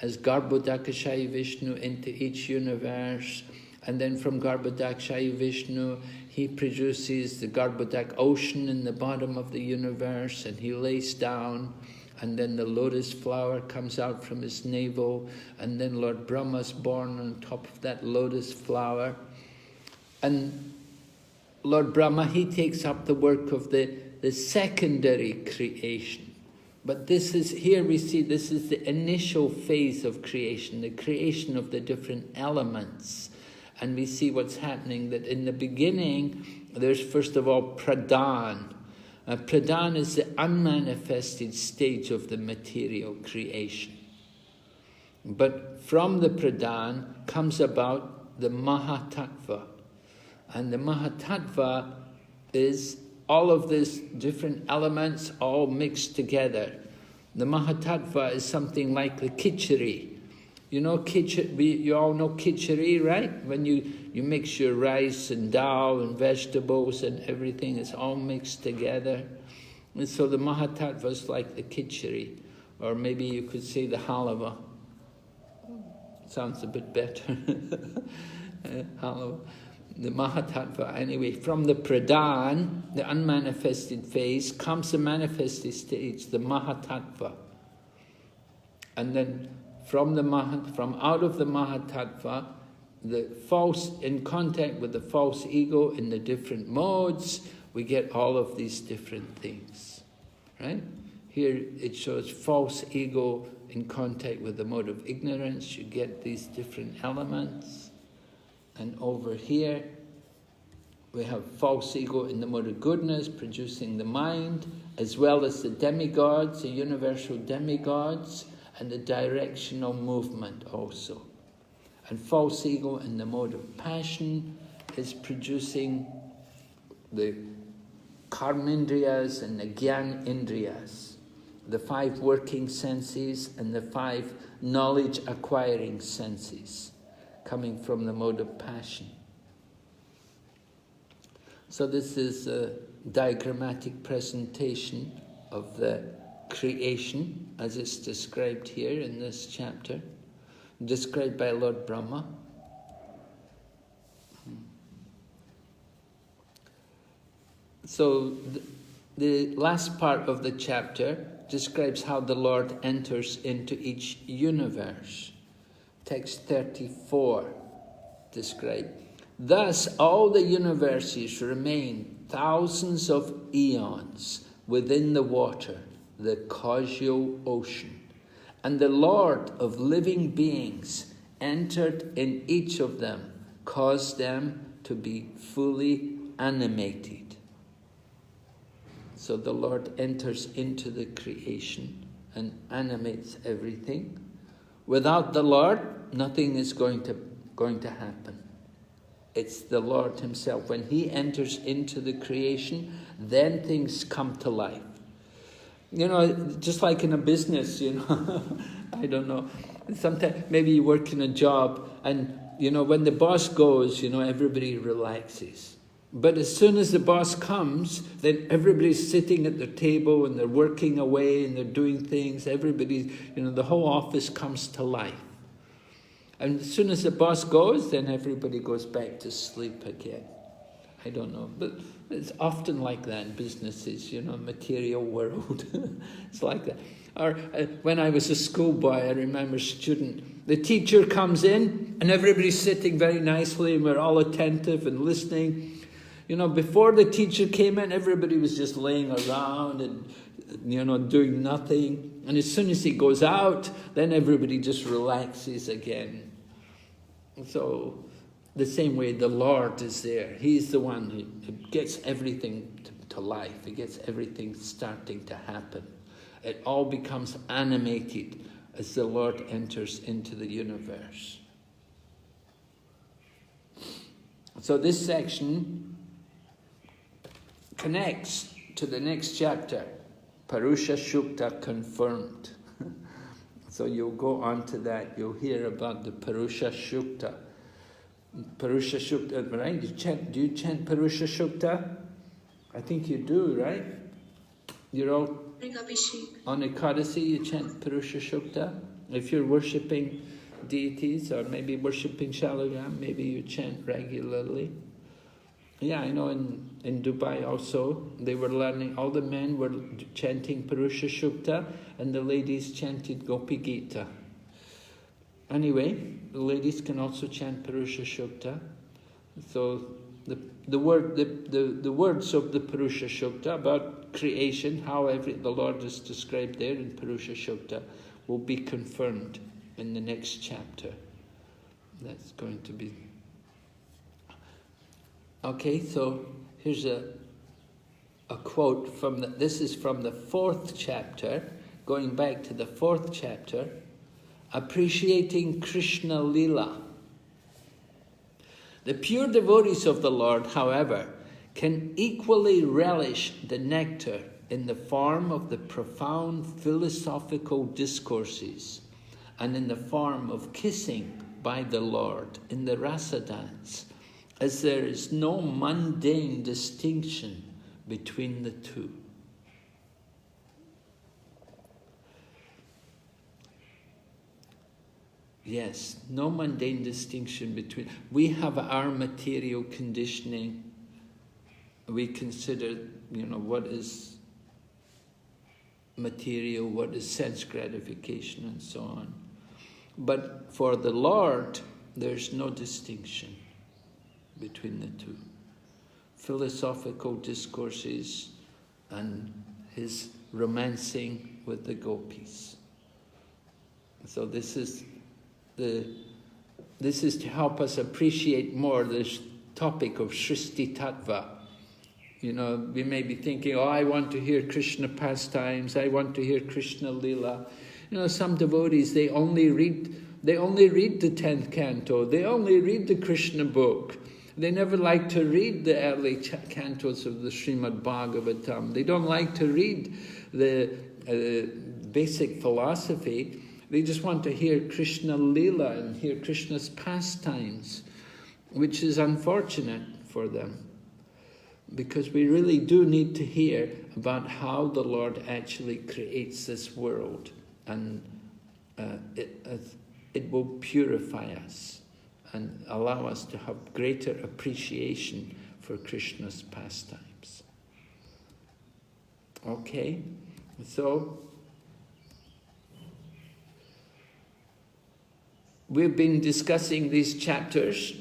as Garbhodakashayi Vishnu into each universe, and then from Garbhodakashayi Vishnu he produces the Garbhodak ocean in the bottom of the universe, and he lays down, and then the lotus flower comes out from his navel, and then Lord Brahma's born on top of that lotus flower. And Lord Brahma, he takes up the work of the secondary creation. But this is, here we see, this is the initial phase of creation, the creation of the different elements. And we see what's happening, that in the beginning, there's first of all Pradhan. Pradhan is the unmanifested stage of the material creation. But from the Pradhan comes about the Mahatattva. And the Mahatattva is all of these different elements all mixed together. The Mahatattva is something like the khichdi. You know khichdi, you all know khichdi, right? When you mix your rice and dal and vegetables and everything, it's all mixed together. And so the Mahatattva is like the khichdi, or maybe you could say the halava. Sounds a bit better. Halava. The Mahatattva, anyway, from the Pradhan, the unmanifested phase, comes the manifested stage, the Mahatattva. And then from out of the Mahatattva, the false, in contact with the false ego in the different modes, we get all of these different things, right? Here it shows false ego in contact with the mode of ignorance, you get these different elements. And over here, we have false ego in the mode of goodness, producing the mind, as well as the demigods, the universal demigods, and the directional movement also. And false ego in the mode of passion, is producing the karmendriyas and the gyan-indriyas, the 5 working senses and the 5 knowledge-acquiring senses, coming from the mode of passion. So this is a diagrammatic presentation of the creation as it's described here in this chapter, described by Lord Brahma. So the last part of the chapter describes how the Lord enters into each universe. Text 34 describes, thus all the universes remain thousands of eons within the water, the causal ocean, and the Lord of living beings entered in each of them, caused them to be fully animated. So the Lord enters into the creation and animates everything. Without the Lord, nothing is going to happen. It's the Lord himself. When he enters into the creation, then things come to life. You know, just like in a business, you know, I don't know. Sometimes maybe you work in a job and, you know, when the boss goes, you know, everybody relaxes. But as soon as the boss comes, then everybody's sitting at the table and they're working away and they're doing things. Everybody, you know, the whole office comes to life. And as soon as the boss goes, then everybody goes back to sleep again. I don't know, but it's often like that in businesses, you know, material world. It's like that. Or when I was a schoolboy, I remember the teacher comes in and everybody's sitting very nicely and we're all attentive and listening. You know, before the teacher came in, everybody was just laying around and, you know, doing nothing. And as soon as he goes out, then everybody just relaxes again. So, the same way the Lord is there. He's the one who gets everything to life. He gets everything starting to happen. It all becomes animated as the Lord enters into the universe. So this section connects to the next chapter, Purusha Shukta confirmed. So you'll go on to that, you'll hear about the Purusha Shukta. Purusha Shukta, right? Do you chant Purusha Shukta? I think you do, right? You're all on Ekadasi, you chant Purusha Shukta. If you're worshipping deities or maybe worshipping Shalagram, maybe you chant regularly. Yeah, I know in Dubai also, they were learning, all the men were chanting Purusha Shukta and the ladies chanted Gopi Gita. Anyway, the ladies can also chant Purusha Shukta. So the words of the Purusha Shukta about creation, how the Lord is described there in Purusha Shukta, will be confirmed in the next chapter. That's going to be... Okay, so here's a quote from this is from the 4th chapter, going back to the 4th chapter, appreciating Krishna Lila. The pure devotees of the Lord, however, can equally relish the nectar in the form of the profound philosophical discourses and in the form of kissing by the Lord in the rasa dance, as there is no mundane distinction between the two. Yes, no mundane distinction between... We have our material conditioning. We consider, what is material, what is sense gratification, and so on. But for the Lord, there's no distinction between the two. Philosophical discourses and his romancing with the gopis. So this is to help us appreciate more this topic of Srishti Tattva. We may be thinking, I want to hear Krishna pastimes, I want to hear Krishna Lila. Some devotees, they only read the 10th canto, they only read the Krishna book. They never like to read the early cantos of the Srimad Bhagavatam. They don't like to read the basic philosophy. They just want to hear Krishna Leela and hear Krishna's pastimes, which is unfortunate for them. Because we really do need to hear about how the Lord actually creates this world, and it will purify us and allow us to have greater appreciation for Krishna's pastimes. Okay, so we've been discussing these chapters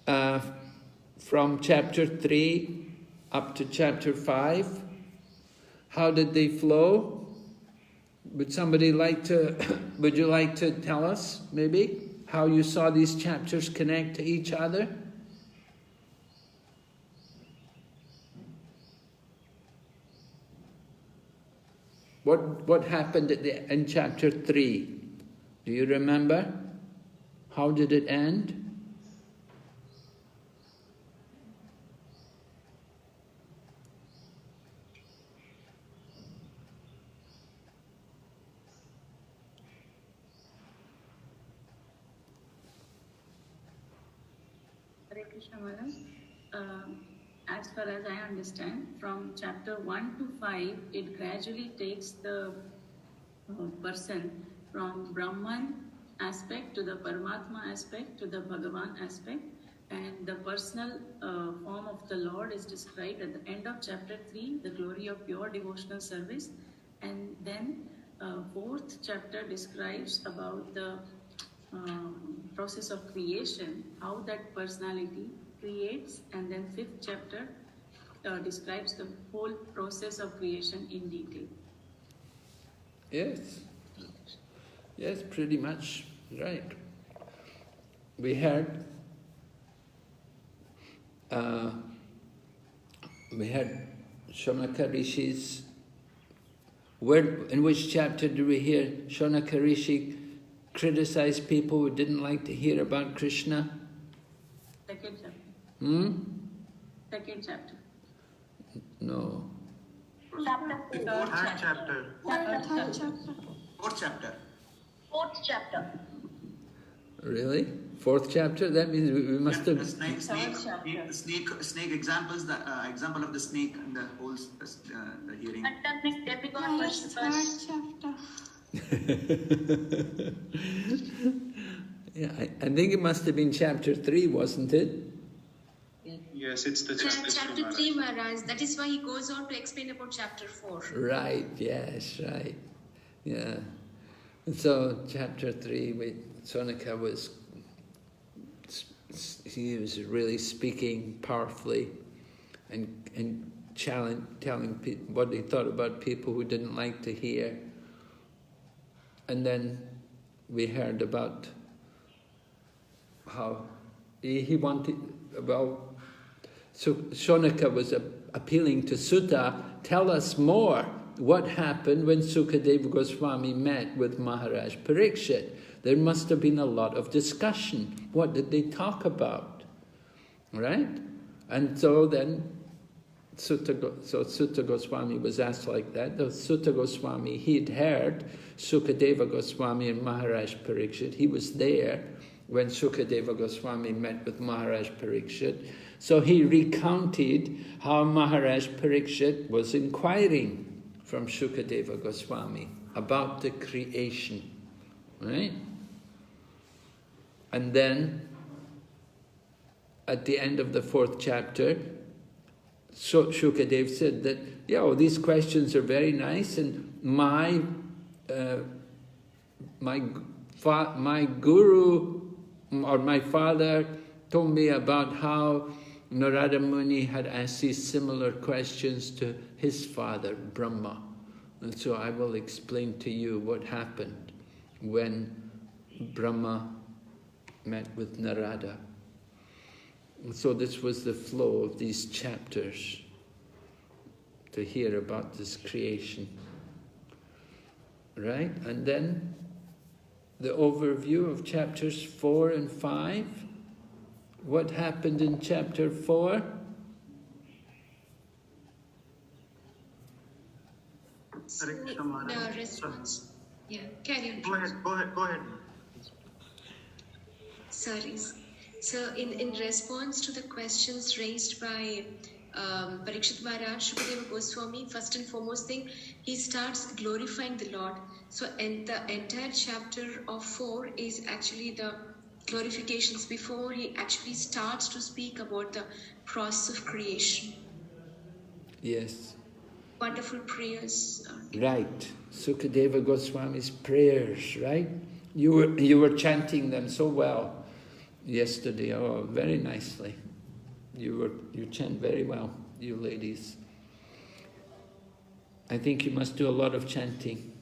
from chapter 3 up to chapter 5. How did they flow? Would somebody like to, would you like to tell us, maybe, how you saw these chapters connect to each other? What happened in chapter 3? Do you remember? How did it end? Hare Krishna Maharaj. As far as I understand, from chapter 1 to 5, it gradually takes the person from Brahman aspect to the Paramatma aspect to the Bhagavan aspect, and the personal form of the Lord is described at the end of chapter 3, the glory of pure devotional service, and then fourth chapter describes about the process of creation, how that personality creates, and then fifth chapter describes the whole process of creation in detail. Yes. Yes, pretty much right. We heard Shonaka Rishi's. In which chapter do we hear Shonaka Rishi criticize people who didn't like to hear about Krishna? Second chapter. Second chapter. No. Third chapter. Fourth chapter. Really? Fourth chapter? That means we must have... The snake examples, the example of the snake and the whole the hearing. Third chapter. Yeah, I think it must have been chapter 3, wasn't it? Yes, it's the chapter 3, Maharaj. That is why he goes on to explain about chapter 4. Right, yes, right. Yeah. And so, chapter 3, Sonaka was really speaking powerfully and telling people what he thought about people who didn't like to hear. And then we heard about how he wanted, so Shonaka was appealing to Sutta, tell us more. What happened when Sukadeva Goswami met with Maharaj Parikshit? There must have been a lot of discussion. What did they talk about? Right? And so then Sutta Goswami was asked like that. The Sutta Goswami, he'd heard Sukadeva Goswami and Maharaj Parikshit. He was there when Sukadeva Goswami met with Maharaj Parikshit. So he recounted how Maharaj Parikshit was inquiring from Sukadeva Goswami about the creation. Right? And then, at the end of the fourth chapter, Shukadev said that, these questions are very nice, and my guru or my father told me about how Narada Muni had asked these similar questions to his father, Brahma. And so I will explain to you what happened when Brahma met with Narada. So this was the flow of these chapters, to hear about this creation. Right? And then the overview of chapters 4 and 5. what happened in chapter 4? So, the response. Yeah, carry on. Go ahead. Sorry. So, in response to the questions raised by Parikshit Maharaj, Shukadeva Goswami, first and foremost thing, he starts glorifying the Lord. So, and the entire chapter of 4 is actually the glorifications before he actually starts to speak about the process of creation. Yes. Wonderful prayers. Right. Sukadeva Goswami's prayers, right? You were chanting them so well yesterday. Oh, very nicely. You chant very well, you ladies. I think you must do a lot of chanting.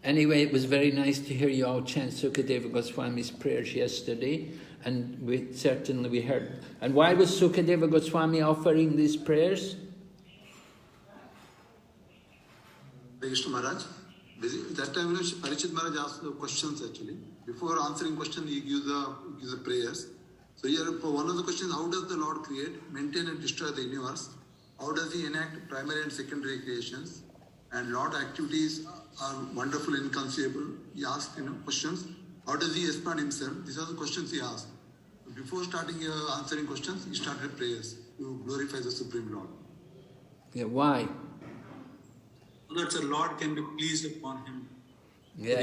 Anyway, it was very nice to hear you all chant Sukadeva Goswami's prayers yesterday, and we heard. And why was Sukadeva Goswami offering these prayers? Krishna Maharaj, that time Parikshit Maharaj asked the questions actually. Before answering question, he gives the prayers. So here, for one of the questions, how does the Lord create, maintain and destroy the universe? How does he enact primary and secondary creations? And Lord activities are wonderful and inconceivable. He asked questions. How does he expand himself? These are the questions he asked. Before starting answering questions, he started prayers to glorify the Supreme Lord. Yeah, why? So that the Lord can be pleased upon him. Yeah,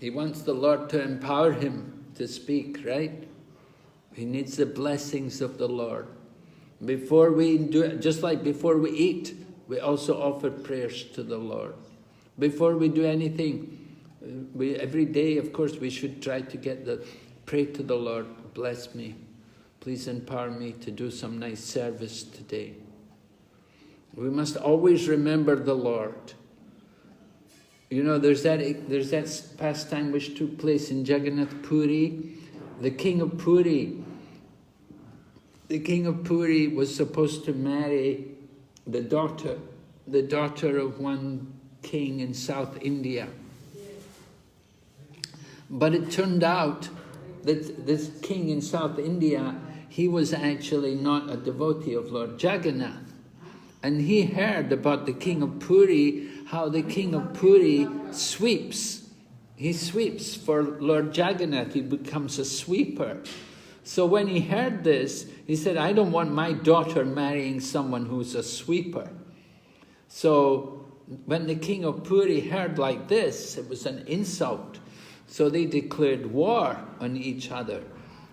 he wants the Lord to empower him to speak, right? He needs the blessings of the Lord. Before we do it, just like before we eat, we also offer prayers to the Lord. Before we do anything, every day, of course, we should try to pray to the Lord, bless me. Please empower me to do some nice service today. We must always remember the Lord. You know, there's that pastime which took place in Jagannath Puri. The king of Puri was supposed to marry the daughter of one king in South India. But it turned out that this king in South India, he was actually not a devotee of Lord Jagannath. And he heard about the king of Puri, how the king of Puri sweeps. He sweeps for Lord Jagannath. He becomes a sweeper. So when he heard this, he said, I don't want my daughter marrying someone who's a sweeper. So when the king of Puri heard like this, it was an insult. So they declared war on each other.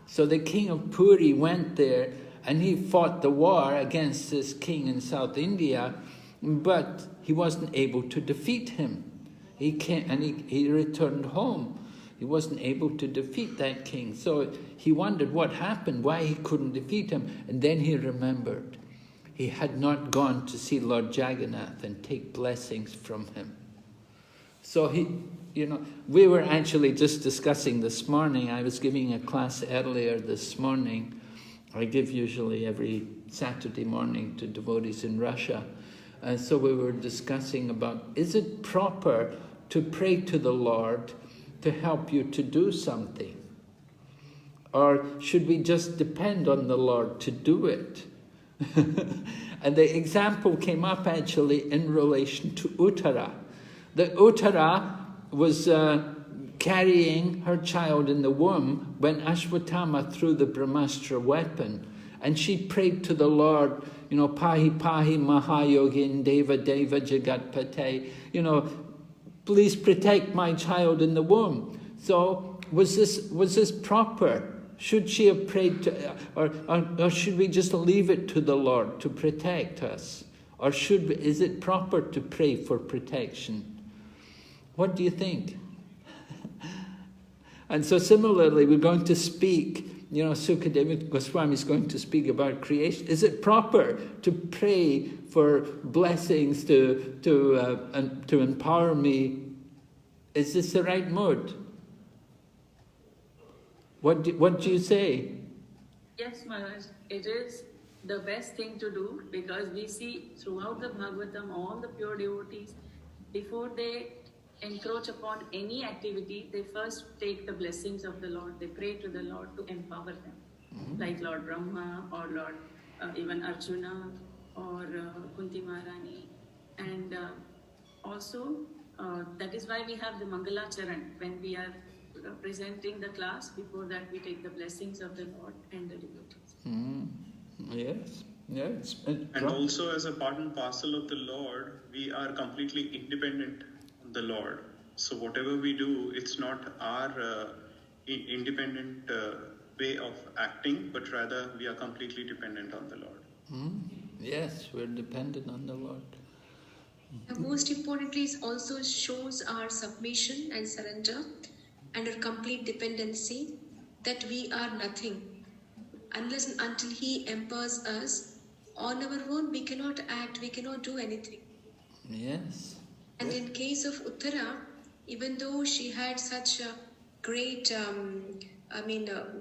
So the king of Puri went there and he fought the war against this king in South India, but he wasn't able to defeat him. He returned home. He wasn't able to defeat that king. So he wondered what happened, why he couldn't defeat him. And then he remembered he had not gone to see Lord Jagannath and take blessings from him. So we were actually just discussing this morning. I was giving a class earlier this morning. I give usually every Saturday morning to devotees in Russia. And so we were discussing about, is it proper to pray to the Lord to help you to do something? Or should we just depend on the Lord to do it? And the example came up actually in relation to Uttara. The Uttara was carrying her child in the womb when Ashwatthama threw the Brahmastra weapon. And she prayed to the Lord, Pahi Pahi Mahayogin Deva Deva Jagatpate, please protect my child in the womb. So was this proper? Should she have prayed or should we just leave it to the Lord to protect us? Or is it proper to pray for protection? What do you think? And so similarly, we're going to speak, Sukadeva Goswami is going to speak about creation. Is it proper to pray for blessings to empower me? Is this the right mode? What do you say? Yes, Maharaj, it is the best thing to do, because we see throughout the Bhagavatam all the pure devotees, before they encroach upon any activity, they first take the blessings of the Lord. They pray to the Lord to empower them, like Lord Brahma or Lord even Arjuna or Kunti Maharani. And also, that is why we have the Mangala Charan. When we are presenting the class, before that we take the blessings of the Lord and the devotees. Yes, yes. And also, as a part and parcel of the Lord, we are completely independent on the Lord. So whatever we do, it's not our independent way of acting, but rather we are completely dependent on the Lord. Yes, we're dependent on the Lord. Most importantly, it also shows our submission and surrender and our complete dependency, that we are nothing. Unless and until He empowers us, on our own we cannot act, we cannot do anything. Yes. And in case of Uttara, even though she had such a great,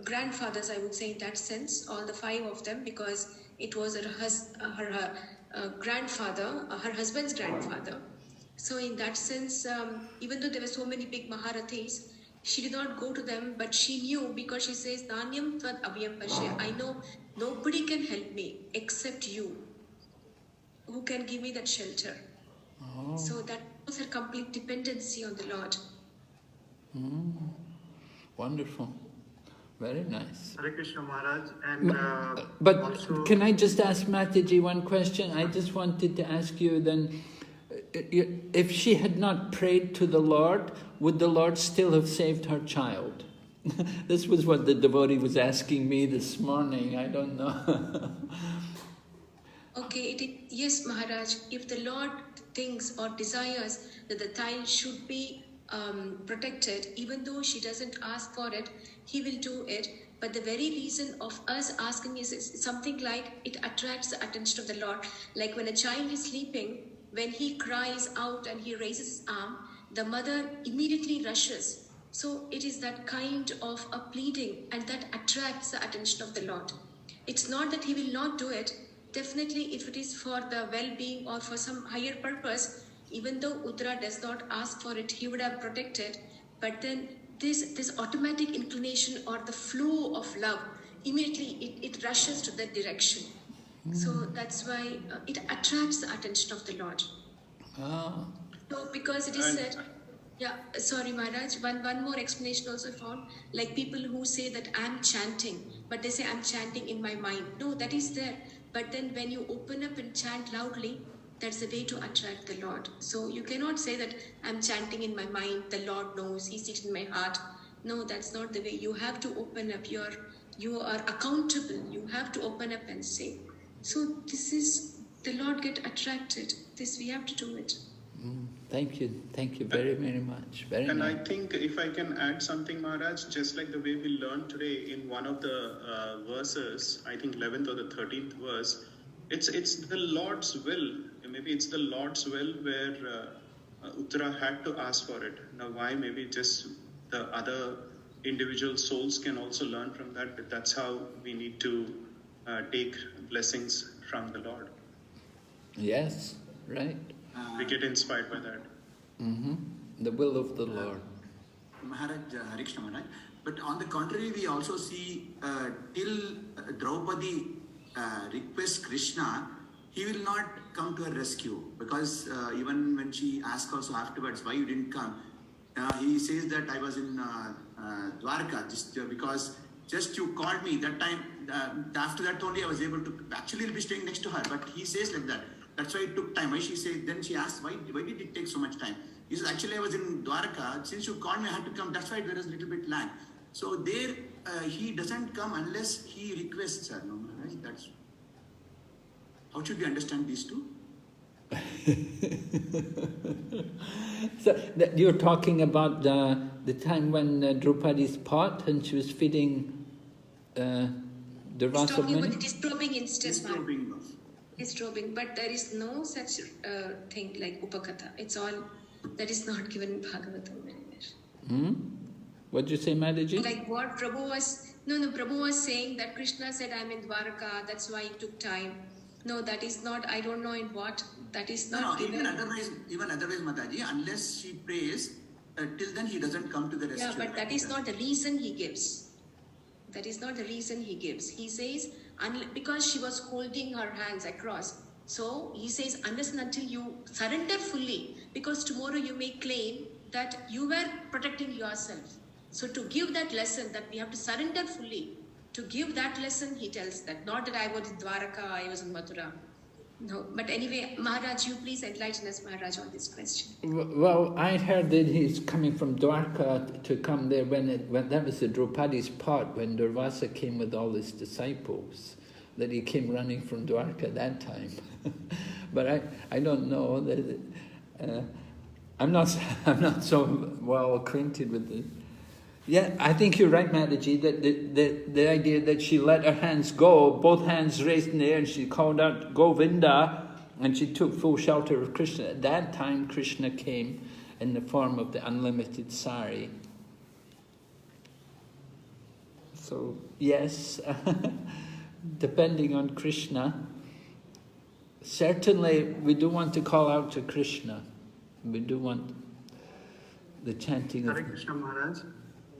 grandfathers, I would say in that sense, all the 5 of them, because it was her grandfather, her husband's grandfather. So in that sense, even though there were so many big Maharathis, she did not go to them, but she knew, because she says, Nanyam tvad abhyam pashe. I know nobody can help me except you, who can give me that shelter. So that was her complete dependency on the Lord. Wonderful. Very nice. Hare Krishna Maharaj. And but also, can I just ask Mataji one question? I just wanted to ask you then, if she had not prayed to the Lord, would the Lord still have saved her child? This was what the devotee was asking me this morning. I don't know. Okay, yes, Maharaj, if the Lord thinks or desires that the child should be protected, even though she doesn't ask for it, He will do it. But the very reason of us asking is something like it attracts the attention of the Lord. Like when a child is sleeping, when he cries out and he raises his arm, the mother immediately rushes. So it is that kind of a pleading, and that attracts the attention of the Lord. It's not that He will not do it. Definitely, if it is for the well-being or for some higher purpose, even though Uttara does not ask for it, He would have protected. But then this automatic inclination or the flow of love, immediately it rushes to that direction. So that's why it attracts the attention of the Lord. So because it is said, sorry Maharaj, one more explanation also found, like people who say that I'm chanting, but they say I'm chanting in my mind. No, that is there. But then when you open up and chant loudly, that's the way to attract the Lord. So you cannot say that I'm chanting in my mind, the Lord knows, He sits in my heart. No, that's not the way. You have to open up. You are accountable. You have to open up and say. So this is, the Lord get attracted. This, we have to do it. Thank you very, very much. Very and nice. I think if I can add something, Maharaj, just like the way we learned today in one of the verses, I think 11th or the 13th verse, it's the Lord's will. Maybe it's the Lord's will where Uttara had to ask for it. Now why? Maybe just the other individual souls can also learn from that, but that's how we need to take blessings from the Lord. Yes, right. We get inspired by that. The will of the Lord. Maharaj, Hare Krishna Maharaj. But on the contrary, we also see till Draupadi requests Krishna, he will not come to her rescue. Because even when she asks also afterwards, why you didn't come? He says that I was in Dwarka, just because just you called me that time. After that only I was able to, actually be staying next to her. But he says like that. That's why it took time. Why she said, then she asked, why did it take so much time? He says, actually I was in Dwarka. Since you called me, I had to come. That's why there is a little bit lag. So there, he doesn't come unless he requests her. No, right? That's, how should we understand these two? So you're talking about the time when Draupadi's pot and she was feeding the Rasa He's talking Muni? about the disturbing instance. Disturbing, but there is no such thing like Upakatha. It's all that is not given in Bhagavatam anywhere. What did you say, Mataji? Like what Prabhu was, Prabhu was saying that Krishna said, I'm in Dwarka, that's why it took time. No, that is not, I don't know in what that is not even otherwise, Mataji, unless she prays, till then he doesn't come to the rescue. Yeah, but that is not the reason he gives. That is not the reason he gives. He says, because she was holding her hands across. So he says, unless and until you surrender fully, because tomorrow you may claim that you were protecting yourself. So to give that lesson that we have to surrender fully, to give that lesson, he tells that. Not that I was in Dwaraka, I was in Mathura. No, but anyway, Maharaj, you please enlighten us, Maharaj, on this question. Well, I heard that he's coming from Dwarka to come there when that was the Draupadi's part, when Durvasa came with all his disciples, that he came running from Dwarka that time. But I don't know that I'm not so well acquainted with it. Yeah, I think you're right, Mataji, that the idea that she let her hands go, both hands raised in the air, and she called out Govinda, and she took full shelter of Krishna. At that time, Krishna came in the form of the unlimited sari. So, yes, depending on Krishna, certainly we do want to call out to Krishna. We do want the chanting of... Hare Krishna Maharaj.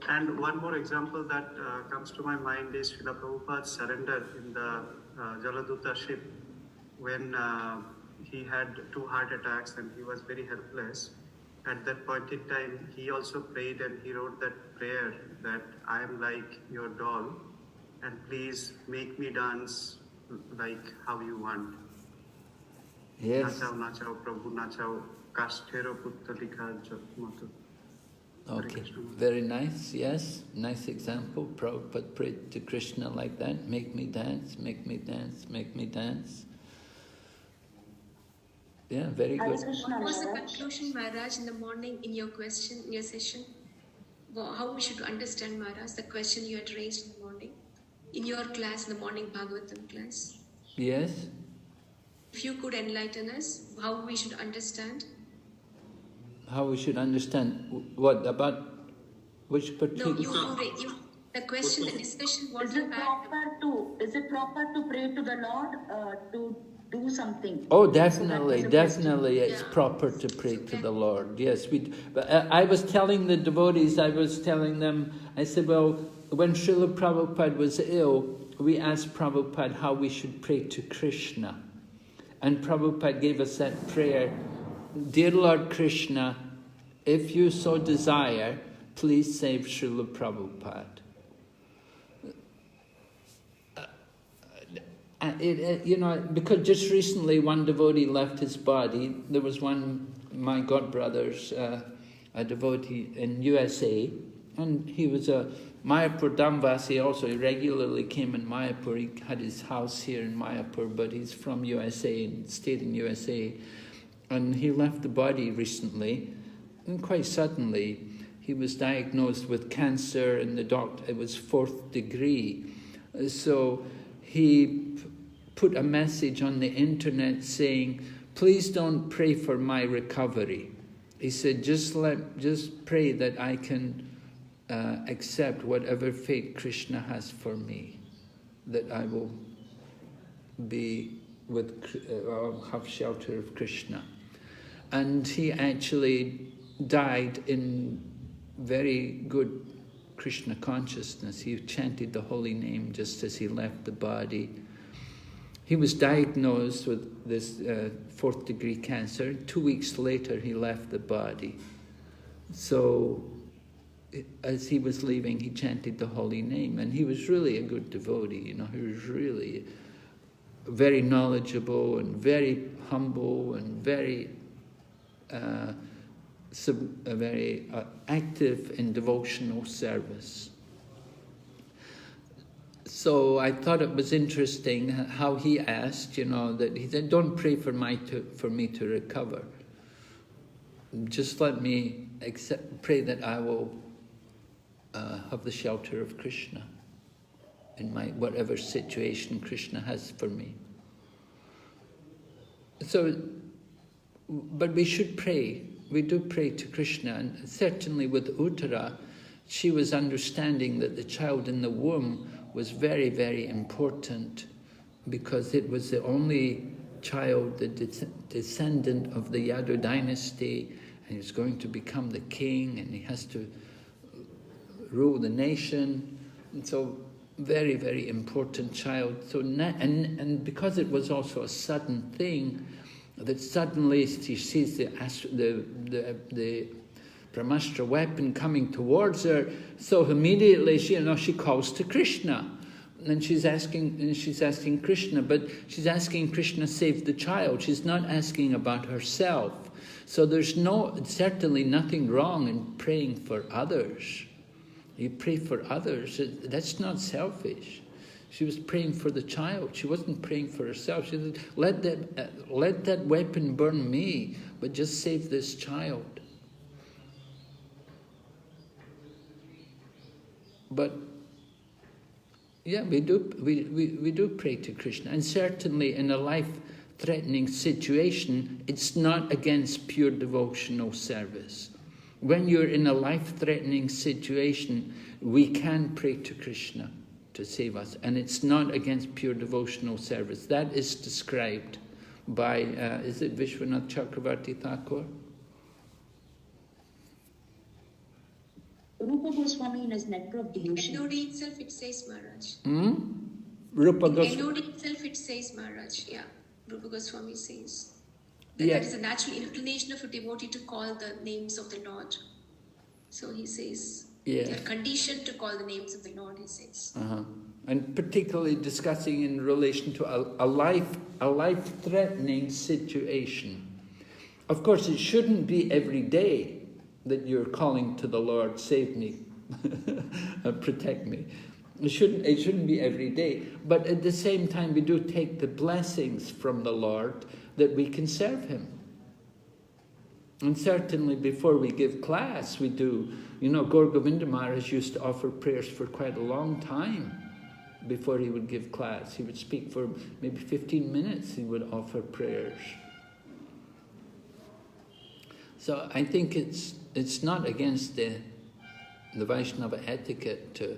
And one more example that comes to my mind is Srila Prabhupada's surrender in the Jaladuta ship when he had 2 heart attacks and he was very helpless. At that point in time, he also prayed and he wrote that prayer that I am like your doll and please make me dance like how you want. Yes. Nachao, nachao, Prabhu, nachao, kasthero puttalika jatmatu. Okay, very nice, yes, nice example. Prabhupada prayed to Krishna like that, make me dance, make me dance, make me dance. Yeah, very good. What was the conclusion, Maharaj, in the morning in your question, in your session? Well, how we should understand, Maharaj, the question you had raised in the morning? In your class, in the morning Bhagavatam class? Yes. If you could enlighten us, how we should understand? How we should understand what about which particular? No, the question, the discussion. What is it proper to pray to the Lord to do something? Oh, definitely, it's proper to pray to the Lord. Yes, But I was telling the devotees, I said, well, when Srila Prabhupada was ill, we asked Prabhupada how we should pray to Krishna, and Prabhupada gave us that prayer. Dear Lord Krishna, if you so desire, please save Srila Prabhupada. Because just recently one devotee left his body. There was my godbrother's, a devotee in USA, and he was a Mayapur Dhamvasi also. He regularly came in Mayapur. He had his house here in Mayapur, but he's from USA and stayed in USA. And he left the body recently, and quite suddenly he was diagnosed with cancer, and it was 4th degree. So he put a message on the internet saying, please don't pray for my recovery. He said, just pray that I can accept whatever fate Krishna has for me, that I will be have shelter of Krishna. And he actually died in very good Krishna consciousness. He chanted the holy name just as he left the body. He was diagnosed with this 4th degree cancer. 2 weeks later, he left the body. So as he was leaving, he chanted the holy name. And he was really a good devotee, He was really very knowledgeable and very humble and very active in devotional service. So I thought it was interesting how he asked, that he said, don't pray for me to recover. Just let me pray that I will have the shelter of Krishna in whatever situation Krishna has for me. So, but we should pray. We do pray to Krishna, and certainly with Uttara, she was understanding that the child in the womb was very, very important, because it was the only child, the descendant of the Yadu dynasty, and he's going to become the king, and he has to rule the nation. And so, very, very important child. So, and because it was also a sudden thing, that suddenly she sees the Brahmastra weapon coming towards her, so immediately she calls to Krishna. And she's asking Krishna, but she's asking Krishna save the child. She's not asking about herself. So there's certainly nothing wrong in praying for others. You pray for others. That's not selfish. She was praying for the child. She wasn't praying for herself. She said, let that weapon burn me, but just save this child. But yeah, we do pray to Krishna, and certainly in a life-threatening situation, it's not against pure devotional service. When you're in a life-threatening situation, we can pray to Krishna to save us, and it's not against pure devotional service. That is described by, is it Vishwanath Chakravarti Thakur? Rupa Goswami in his Nectar of Devotion. NOD itself it says Maharaj. Rupa Goswami. NOD itself it says Maharaj. Yeah, Rupa Goswami says that Yeah. that is a natural inclination of a devotee to call the names of the Lord. So he says they are conditioned to call the names of the Lord. He says. And particularly discussing in relation to a life-threatening situation. Of course, it shouldn't be every day that you're calling to the Lord, save me, protect me. It shouldn't be every day. But at the same time, we do take the blessings from the Lord that we can serve Him. And certainly before we give class, we do. Gaur Govinda Maharaj used to offer prayers for quite a long time before he would give class. He would speak for maybe 15 minutes, he would offer prayers. So I think it's not against the Vaishnava etiquette to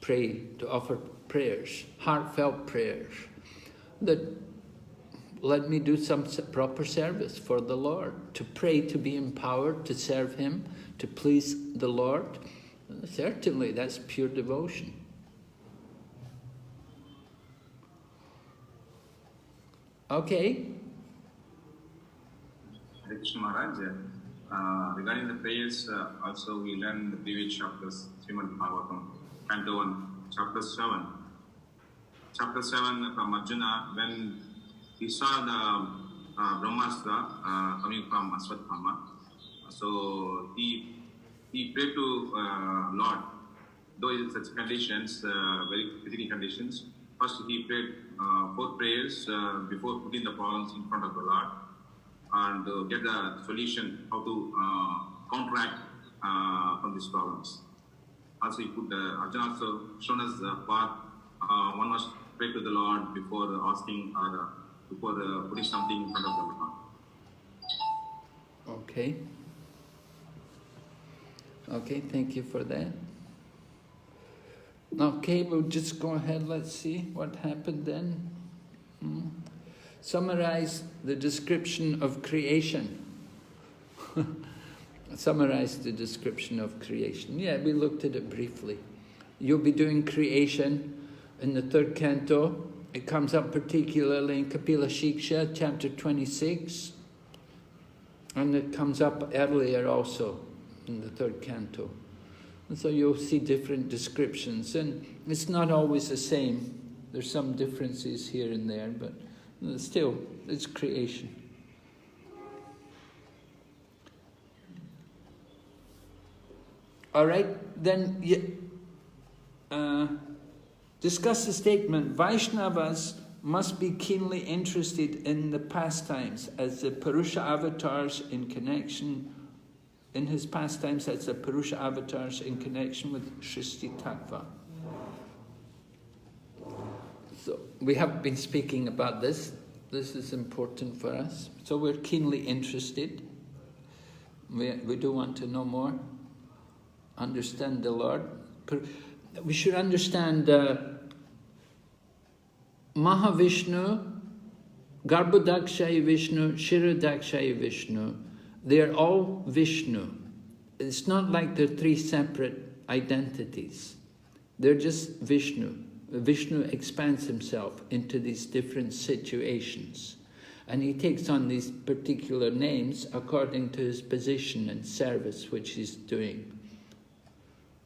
pray, to offer prayers, heartfelt prayers, that let me do some proper service for the Lord, to pray, to be empowered, to serve Him, to please the Lord. Certainly that's pure devotion. Okay. Hare Krishna Maharaj, regarding the prayers, also we learn the previous chapters, Srimad Bhagavatam, Canto 1, chapter 7. Chapter 7 from Arjuna, when he saw the Brahmastra coming from Aswathama, so he prayed to Lord, though in such conditions, very critical conditions. First he prayed 4 prayers before putting the problems in front of the Lord, and get the solution how to counteract from these problems. Also, he put Arjuna also shown us the path. One must pray to the Lord before asking or before putting something in front of the Lord. Okay. Okay, thank you for that. Okay, we'll just go ahead. Let's see what happened then. Summarize the description of creation. Summarize the description of creation. Yeah, we looked at it briefly. You'll be doing creation in the 3rd canto. It comes up particularly in Kapila Shiksha, chapter 26. And it comes up earlier also in the 3rd canto. And so you'll see different descriptions. And it's not always the same. There's some differences here and there, but still, it's creation. All right, then discuss the statement, Vaishnavas must be keenly interested in the pastimes as the Purusha avatars in his pastimes as the Purusha avatars in connection with Srishti Tattva. So we have been speaking about this. This is important for us. So we're keenly interested. We do want to know more. Understand the Lord. We should understand Mahavishnu Garbhodakshaya Vishnu, Shirodakshaya Vishnu, they are all Vishnu. It's not like they're three separate identities. They're just Vishnu. Vishnu expands himself into these different situations. And he takes on these particular names according to his position and service which he's doing.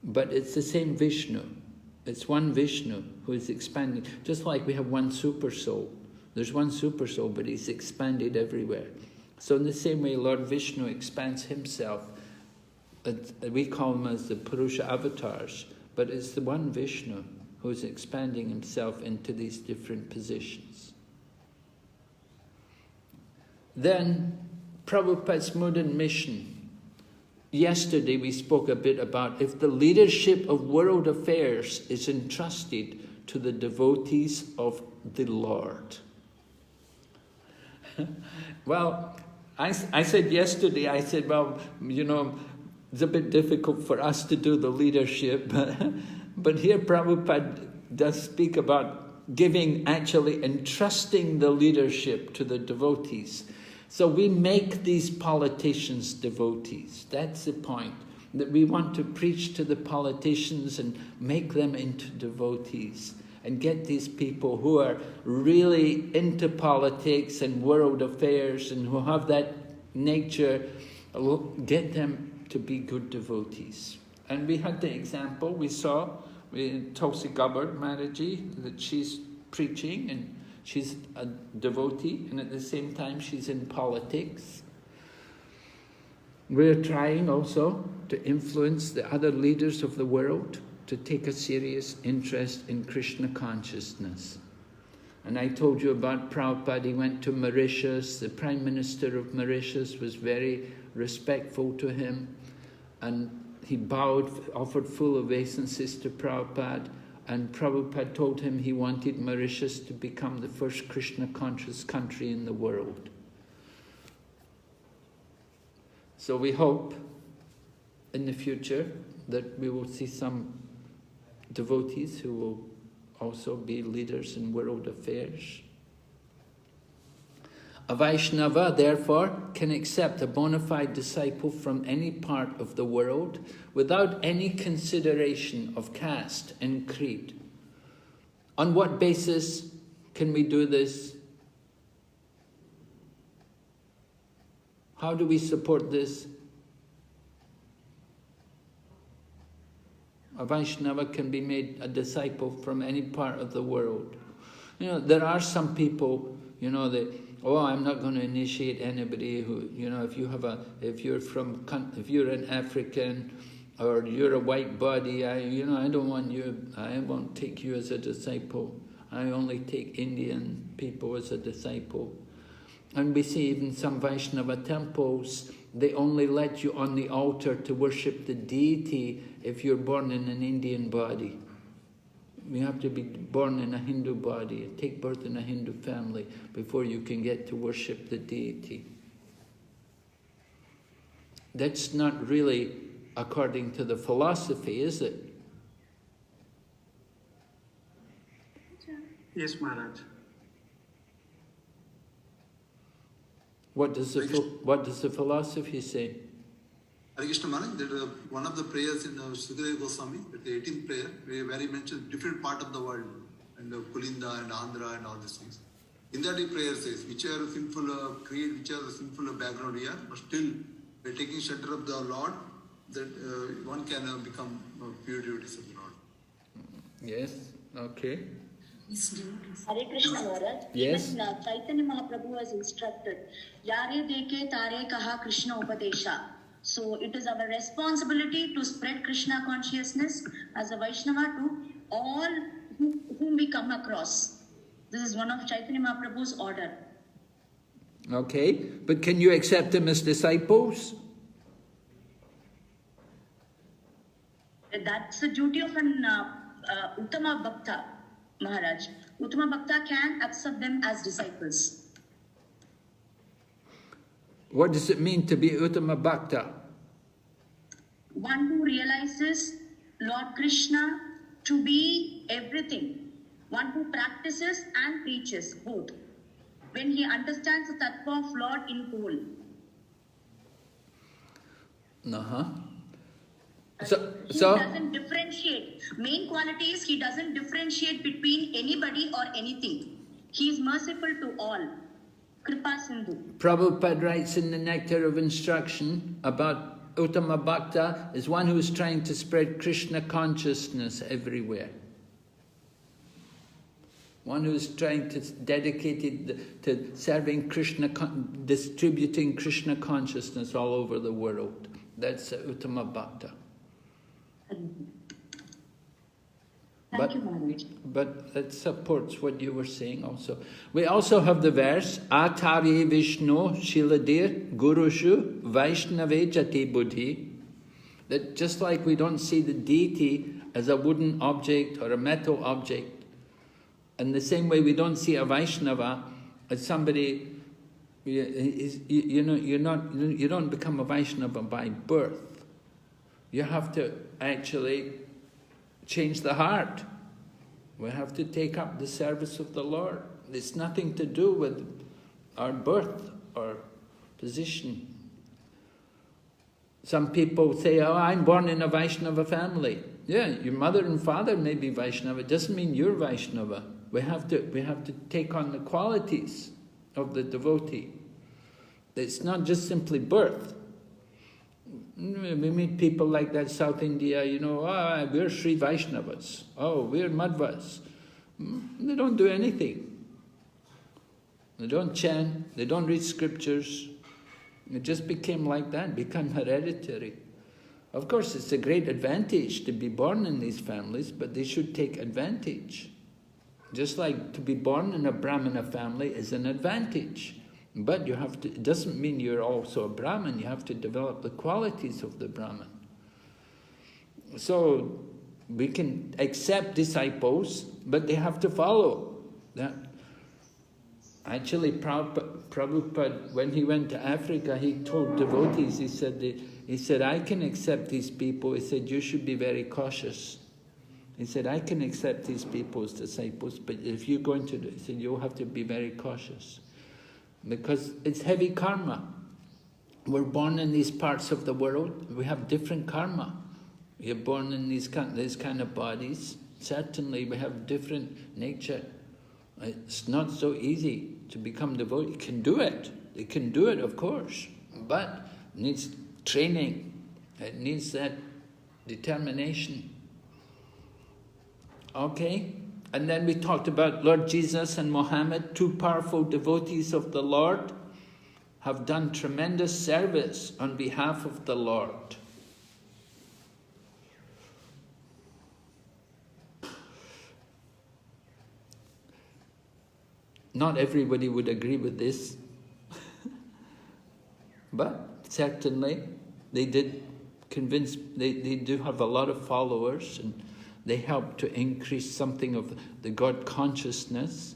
But it's the same Vishnu. It's one Vishnu who is expanding. Just like we have one super soul. There's one super soul, but he's expanded everywhere. So in the same way, Lord Vishnu expands himself. We call them as the Purusha avatars, but it's the one Vishnu who's expanding himself into these different positions. Then, Prabhupada's mood and mission. Yesterday we spoke a bit about if the leadership of world affairs is entrusted to the devotees of the Lord. Well, I said yesterday, well, you know, it's a bit difficult for us to do the leadership, but here Prabhupada does speak about giving, actually entrusting the leadership to the devotees. So we make these politicians devotees. That's the point, that we want to preach to the politicians and make them into devotees and get these people who are really into politics and world affairs and who have that nature, get them to be good devotees. And we had the example, we saw with Tulsi Gabbard Maharaji, that she's preaching and she's a devotee, and at the same time she's in politics. We're trying also to influence the other leaders of the world to take a serious interest in Krishna consciousness. And I told you about Prabhupada. He went to Mauritius. The Prime Minister of Mauritius was very respectful to him, and he bowed, offered full obeisances to Prabhupada, and Prabhupada told him he wanted Mauritius to become the first Krishna-conscious country in the world. So we hope in the future that we will see some devotees who will also be leaders in world affairs. A Vaishnava, therefore, can accept a bona fide disciple from any part of the world without any consideration of caste and creed. On what basis can we do this? How do we support this? A Vaishnava can be made a disciple from any part of the world. You know, there are some people, you know, that, oh, I'm not going to initiate anybody who, you know, if you're an African or you're a white body, I don't want you, I won't take you as a disciple. I only take Indian people as a disciple. And we see even some Vaishnava temples, they only let you on the altar to worship the deity if you're born in an Indian body. You have to be born in a Hindu body, take birth in a Hindu family before you can get to worship the deity. That's not really according to the philosophy, is it? Yes, Maharaj. What does the philosophy say? Hare Krishna Maharaj, that one of the prayers in Sukadeva Goswami, the 18th prayer, where he mentions different part of the world, and Kulinda and Andhra and all these things. In that he prayer says, whichever sinful creed, whichever sinful background we are, but still by taking shelter of the Lord, that one can become pure devotees of the Lord. Yes, okay. Hare Krishna Maharaj. Yes. Even Chaitanya Mahaprabhu was instructed, Yare deke tare kaha Krishna upadesha. So it is our responsibility to spread Krishna consciousness as a Vaishnava to all whom we come across. This is one of Chaitanya Mahaprabhu's order. Okay, but can you accept them as disciples? That's the duty of an Uttama Bhakta, Maharaj. Uttama Bhakta can accept them as disciples. What does it mean to be Uttama Bhakta? One who realizes Lord Krishna to be everything. One who practices and preaches both. when he understands the tattva of Lord in whole. He doesn't differentiate. Main quality is he doesn't differentiate between anybody or anything. He is merciful to all. Kripa Sindhu. Prabhupada writes in the Nectar of Instruction about Uttama Bhakta is one who is trying to spread Krishna consciousness everywhere. One who is trying to dedicated to serving Krishna, distributing Krishna consciousness all over the world. That's Uttama Bhakta. Thank you, Maharaj. But that supports what you were saying also. We also have the verse, Atari Vishnu Shiladir Gurushu Vaishnave Jati Buddhi. That just like we don't see the deity as a wooden object or a metal object, in the same way we don't see a Vaishnava as somebody, you don't become a Vaishnava by birth. You have to actually change the heart. We have to take up the service of the Lord. It's nothing to do with our birth or position. Some people say, oh, I'm born in a Vaishnava family. Yeah, your mother and father may be Vaishnava. It doesn't mean you're Vaishnava. We have to take on the qualities of the devotee. It's not just simply birth. We meet people like that, South India, we're Sri Vaishnavas. Oh, we're Madhvas. They don't do anything. They don't chant, they don't read scriptures. It just became like that, become hereditary. Of course, it's a great advantage to be born in these families, but they should take advantage. Just like to be born in a Brahmana family is an advantage. But you have to, it doesn't mean you're also a Brahmin, you have to develop the qualities of the Brahmin. So we can accept disciples, but they have to follow that. Actually, Prabhupada, when he went to Africa, he told devotees, he said, I can accept these people. He said, you should be very cautious. He said, I can accept these people as disciples, but if you're going to do it, he said, you'll have to be very cautious. Because it's heavy karma. We're born in these parts of the world. We have different karma. You're born in these kind of bodies. Certainly we have different nature. It's not so easy to become devotee. You can do it. They can do it, of course. But it needs training. It needs that determination. Okay? And then we talked about Lord Jesus and Muhammad, two powerful devotees of the Lord, have done tremendous service on behalf of the Lord. Not everybody would agree with this, but certainly they did convince, they do have a lot of followers, and they help to increase something of the God consciousness.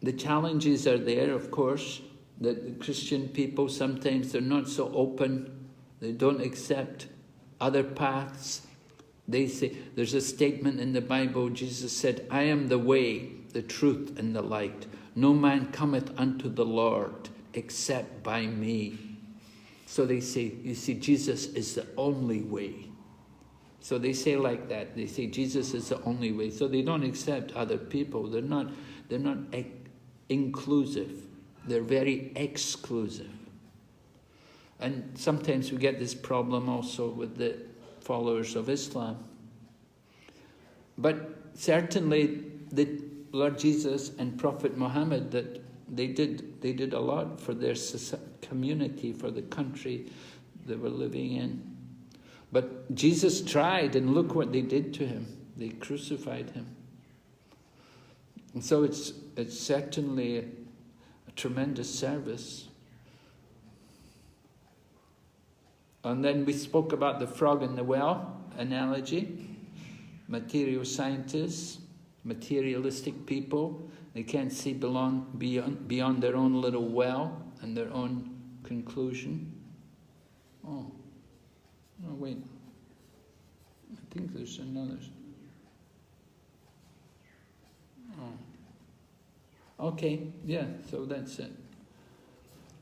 The challenges are there, of course, that the Christian people, sometimes they're not so open, they don't accept other paths. They say, there's a statement in the Bible, Jesus said, I am the way, the truth, and the light. No man cometh unto the Lord except by me. So they say, you see, Jesus is the only way. So they say like that. They say Jesus is the only way. So they don't accept other people. They're not inclusive. They're very exclusive. And sometimes we get this problem also with the followers of Islam. But certainly the Lord Jesus and Prophet Muhammad, that they did a lot for their community, for the country they were living in. But Jesus tried, and look what they did to him. They crucified him. And so it's certainly a tremendous service. And then we spoke about the frog in the well analogy. Material scientists, materialistic people, they can't see beyond their own little well and their own conclusion. Oh, wait. I think there's another. Okay, yeah, so that's it.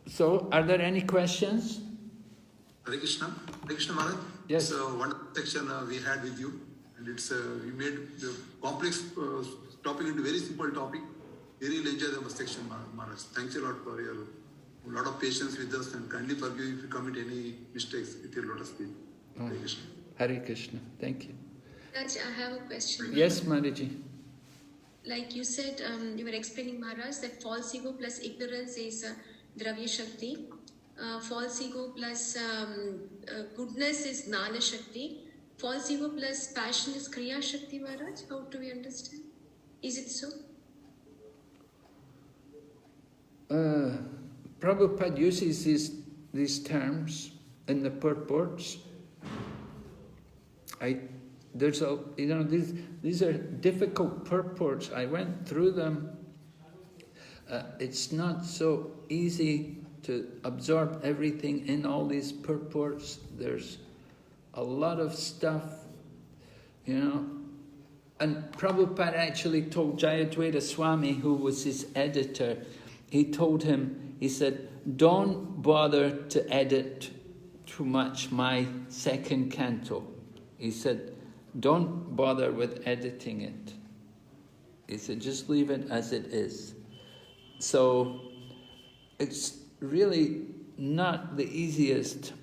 So, are there any questions? Hare Krishna Maharaj. Yes. It's one section we had with you, and it's we made the complex topic into very simple topic. We really enjoyed the section, Maharaj. Thanks a lot for your lot of patience with us, and kindly forgive if you commit any mistakes with your lotus feet. Hare Krishna. Hare Krishna. Thank you. Raj, I have a question. Yes, Maharaji. Like you said, you were explaining, Maharaj, that false ego plus ignorance is Dravya Shakti. False ego plus goodness is Jnana Shakti. False ego plus passion is Kriya Shakti, Maharaj. How do we understand? Is it so? Prabhupada uses these terms in the purports. These are difficult purports. I went through them. It's not so easy to absorb everything in all these purports. There's a lot of stuff, And Prabhupada actually told Jayadvaita Swami, who was his editor, he told him, he said, don't bother to edit too much my second canto. He said, don't bother with editing it. He said, just leave it as it is. So it's really not the easiest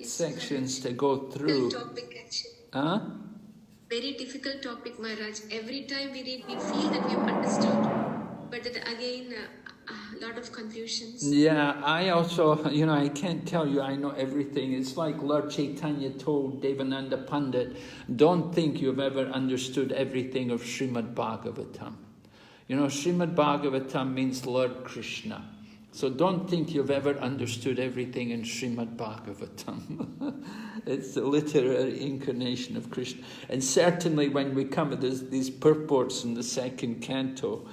sections to go through. Topic, actually. Huh? Very difficult topic, Maharaj. Every time we read, we feel that we have understood. But then again, a lot of confusions. Yeah, I also, I can't tell you I know everything. It's like Lord Chaitanya told Devananda Pandit, don't think you've ever understood everything of Srimad Bhagavatam. Srimad Bhagavatam means Lord Krishna. So don't think you've ever understood everything in Srimad Bhagavatam. It's the literary incarnation of Krishna. And certainly when we come to these purports in the second canto,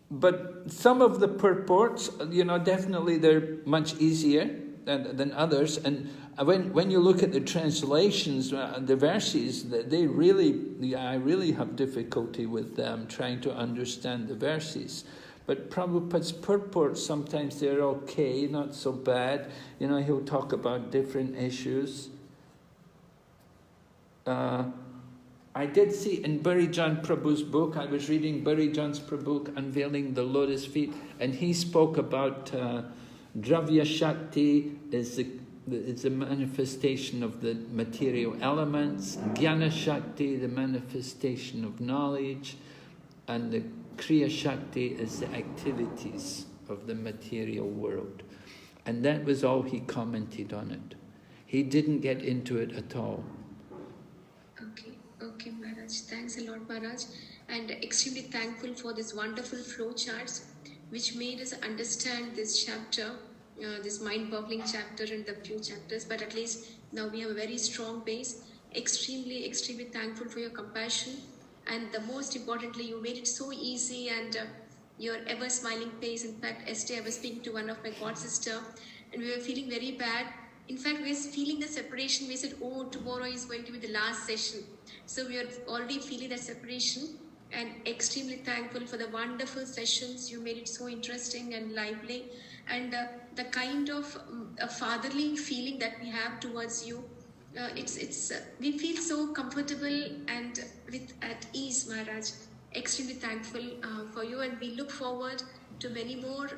But some of the purports, definitely they're much easier than others. And when you look at the translations, the verses, I really have difficulty with them trying to understand the verses. But Prabhupada's purports, sometimes they're okay, not so bad. He'll talk about different issues. I did see in Burijan Prabhu's book, I was reading Burijan's book, Unveiling the Lotus Feet, and he spoke about Dravya Shakti is the manifestation of the material elements, Jnana Shakti, the manifestation of knowledge, and the Kriya Shakti is the activities of the material world. And that was all he commented on it. He didn't get into it at all. Okay, Maharaj. Thanks a lot, Maharaj. And extremely thankful for this wonderful flow charts, which made us understand this chapter, this mind-boggling chapter in the few chapters. But at least now we have a very strong base. Extremely thankful for your compassion. And the most importantly, you made it so easy and your ever-smiling face. In fact, yesterday I was speaking to one of my god sister and we were feeling very bad. In fact, we were feeling the separation. We said, oh, tomorrow is going to be the last session. So we are already feeling that separation and extremely thankful for the wonderful sessions. You made it so interesting and lively. And the kind of fatherly feeling that we have towards you, we feel so comfortable and at ease, Maharaj. Extremely thankful for you, and we look forward to many more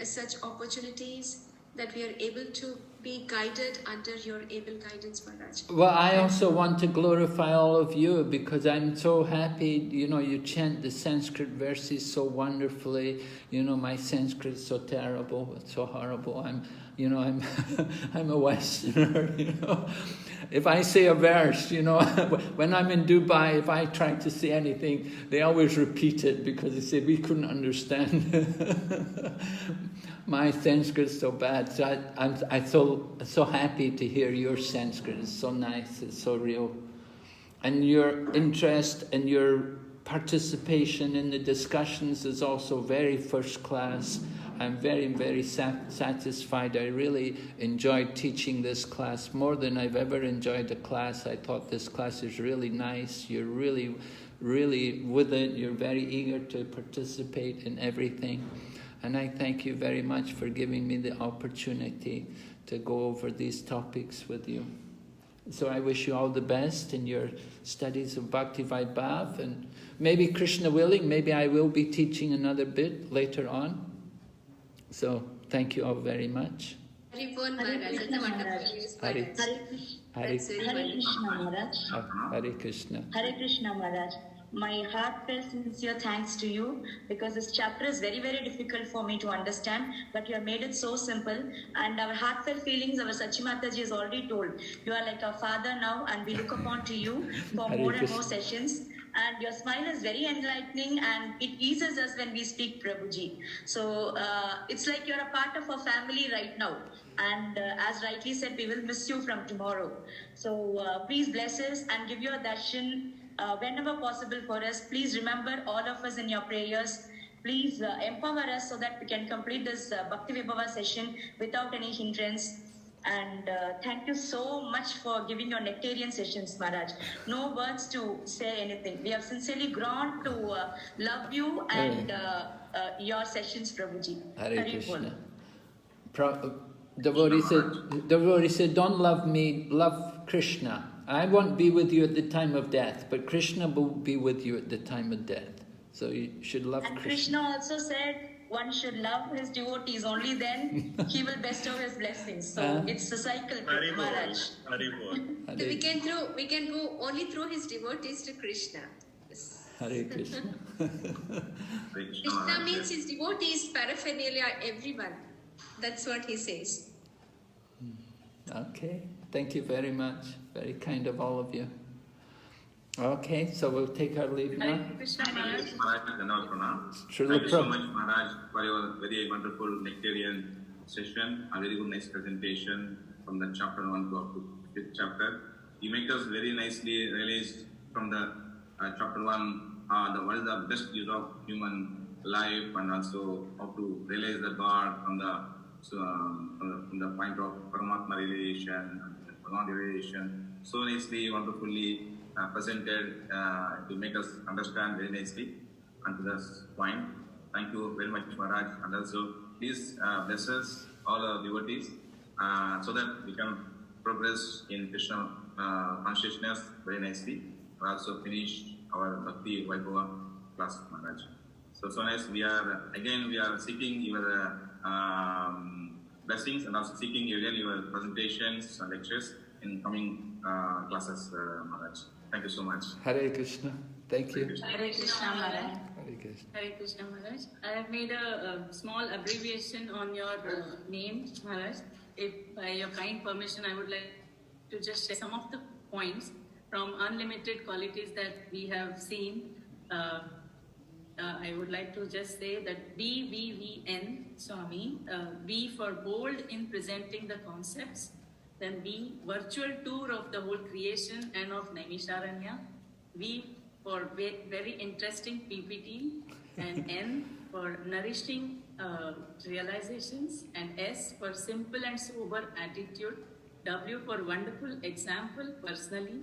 such opportunities that we are able to be guided under your able guidance, Maharaj. Well, I also want to glorify all of you because I'm so happy, you chant the Sanskrit verses so wonderfully. My Sanskrit is so terrible, it's so horrible. I'm a Westerner, If I say a verse, when I'm in Dubai, if I try to say anything, they always repeat it because they say we couldn't understand. My Sanskrit is so bad, so I'm so happy to hear your Sanskrit. It's so nice, it's so real. And your interest and your participation in the discussions is also very first class. I'm very, very satisfied. I really enjoyed teaching this class more than I've ever enjoyed a class. I thought this class is really nice. You're really really with it. You're very eager to participate in everything. And I thank you very much for giving me the opportunity to go over these topics with you. So I wish you all the best in your studies of Bhakti Vaibhava, and maybe Krishna willing, maybe I will be teaching another bit later on. So thank you all very much. Hare Krishna. Hare Krishna Maharaj. My heartfelt sincere thanks to you, because this chapter is very, very difficult for me to understand, but you have made it so simple. And our heartfelt feelings, our Sachi Mataji has already told. You are like our father now, and we look upon to you for more and more sessions. And your smile is very enlightening, and it eases us when we speak Prabhuji. So it's like you're a part of our family right now. And as rightly said, we will miss you from tomorrow. So please bless us and give your darshan whenever possible for us. Please remember all of us in your prayers. Please empower us so that we can complete this Bhakti Vaibhava session without any hindrance. And thank you so much for giving your nectarian sessions, Maharaj. No words to say anything. We have sincerely grown to love you and your sessions, Prabhuji. Hare Krishna. Devotee said, don't love me, love Krishna. I won't be with you at the time of death, but Krishna will be with you at the time of death. So you should love Krishna. And Krishna also said one should love his devotees, only then he will bestow his blessings. So it's a cycle, Maharaj. So we can go only through his devotees to Krishna. Hare Krishna. Krishna means his devotees, paraphernalia, everyone. That's what he says. Okay, thank you very much. Very kind of all of you. Okay, so we'll take our leave now. Thank you so much, Maharaj, for your very wonderful nectarian session. A very good, nice presentation from the chapter 1 to up to 5th chapter. You make us very nicely realize from the chapter 1 what is the best use of human life, and also how to realize the God from the point of Paramatma realization and Bhagavan realization. So nicely, wonderfully presented to make us understand very nicely and to this point. Thank you very much, Maharaj. And also, please bless us, all our devotees, so that we can progress in Krishna consciousness very nicely. And also finish our Bhakti Vaibhava class, Maharaj. So nice. We are seeking your blessings, and also seeking your presentations and lectures in coming classes, Maharaj. Thank you so much. Hare Krishna. Thank you. Hare Krishna, Maharaj. Hare Krishna. Hare Krishna, Maharaj. I have made a small abbreviation on your name, Maharaj. If by your kind permission, I would like to just share some of the points from unlimited qualities that we have seen. I would like to just say that BVVN Swami, B for bold in presenting the concepts, then B, virtual tour of the whole creation and of Naimisharanya, V for very interesting PPT, and N for nourishing realizations, and S for simple and sober attitude, W for wonderful example personally,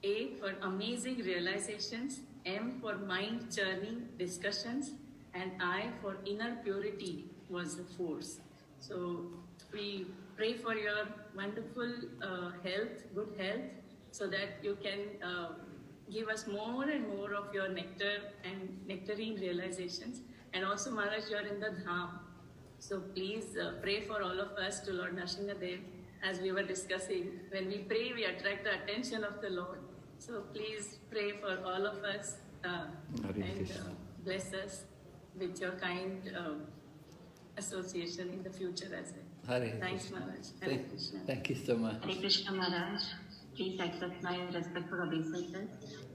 A for amazing realizations, M for mind-churning discussions, and I for inner purity was the force. So we pray for your wonderful good health, so that you can give us more and more of your nectar and nectarine realizations. And also, Maharaj, you are in the Dham. So please pray for all of us to Lord Nrsimhadev, as we were discussing. When we pray, we attract the attention of the Lord. So please pray for all of us and bless us with your kind association in the future as well. Thanks, Maharaj. Hare Krishna. Thank you so much. Hare Krishna, Maharaj. Please accept my respectful obeisances.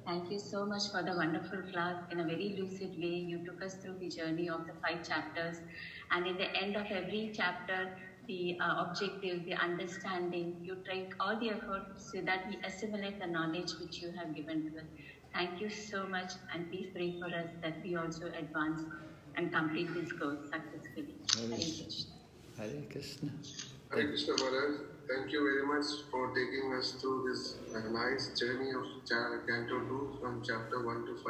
Thank you so much for the wonderful class. In a very lucid way, you took us through the journey of the 5 chapters. And in the end of every chapter, the objective, the understanding, you take all the effort so that we assimilate the knowledge which you have given to us. Thank you so much, and please pray for us that we also advance and complete this course successfully. Hare Krishna. Hare Krishna. Hare Krishna Maharaj, thank you very much for taking us through this nice journey of Canto 2 from chapter 1 to 5.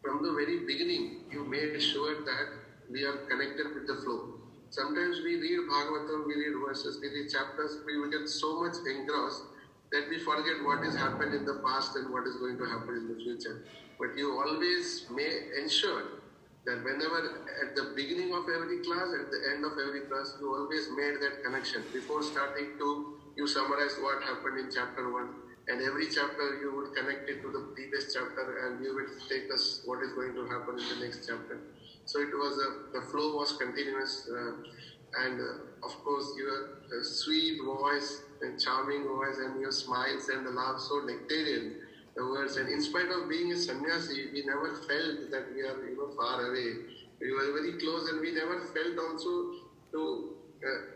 From the very beginning, you made sure that we are connected with the flow. Sometimes we read Bhagavatam, we read verses, we read chapters, we will get so much engrossed that we forget what has happened in the past and what is going to happen in the future. But you always ensure that whenever at the beginning of every class, at the end of every class, you always made that connection. Before starting to, you summarize what happened in chapter 1, and every chapter you would connect it to the previous chapter, and you would take us what is going to happen in the next chapter. So it was the flow was continuous, and of course your sweet voice and charming voice and your smiles and the laugh, so nectarian, the words. And in spite of being a sannyasi, we never felt that we are far away. We were very close, and we never felt also to.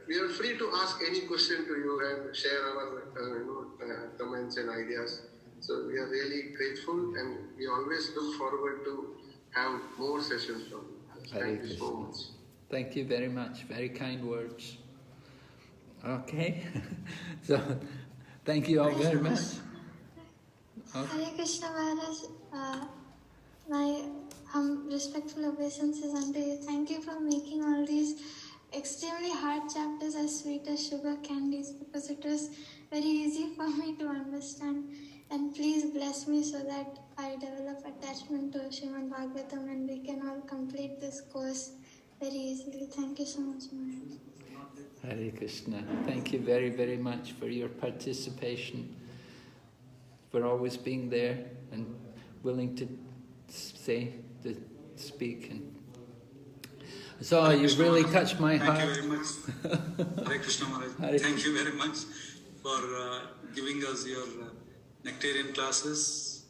We are free to ask any question to you and share our comments and ideas. So we are really grateful, and we always look forward to have more sessions from you. Thank you so much. Thank you very much. Very kind words. Okay. So, thank you all very much. Okay. Hare Krishna Maharaj, my respectful obeisances unto you. Thank you for making all these extremely hard chapters as sweet as sugar candies, because it was very easy for me to understand. And please bless me so that I develop attachment to Srimad Bhagavatam and we can all complete this course very easily. Thank you so much, Maharaj. Hare Krishna. Thank you very, very much for your participation, for always being there and willing to speak. And so you really touched my heart. Thank you very much. Hare Krishna Maharaj. Thank you very much for giving us your nectarian classes.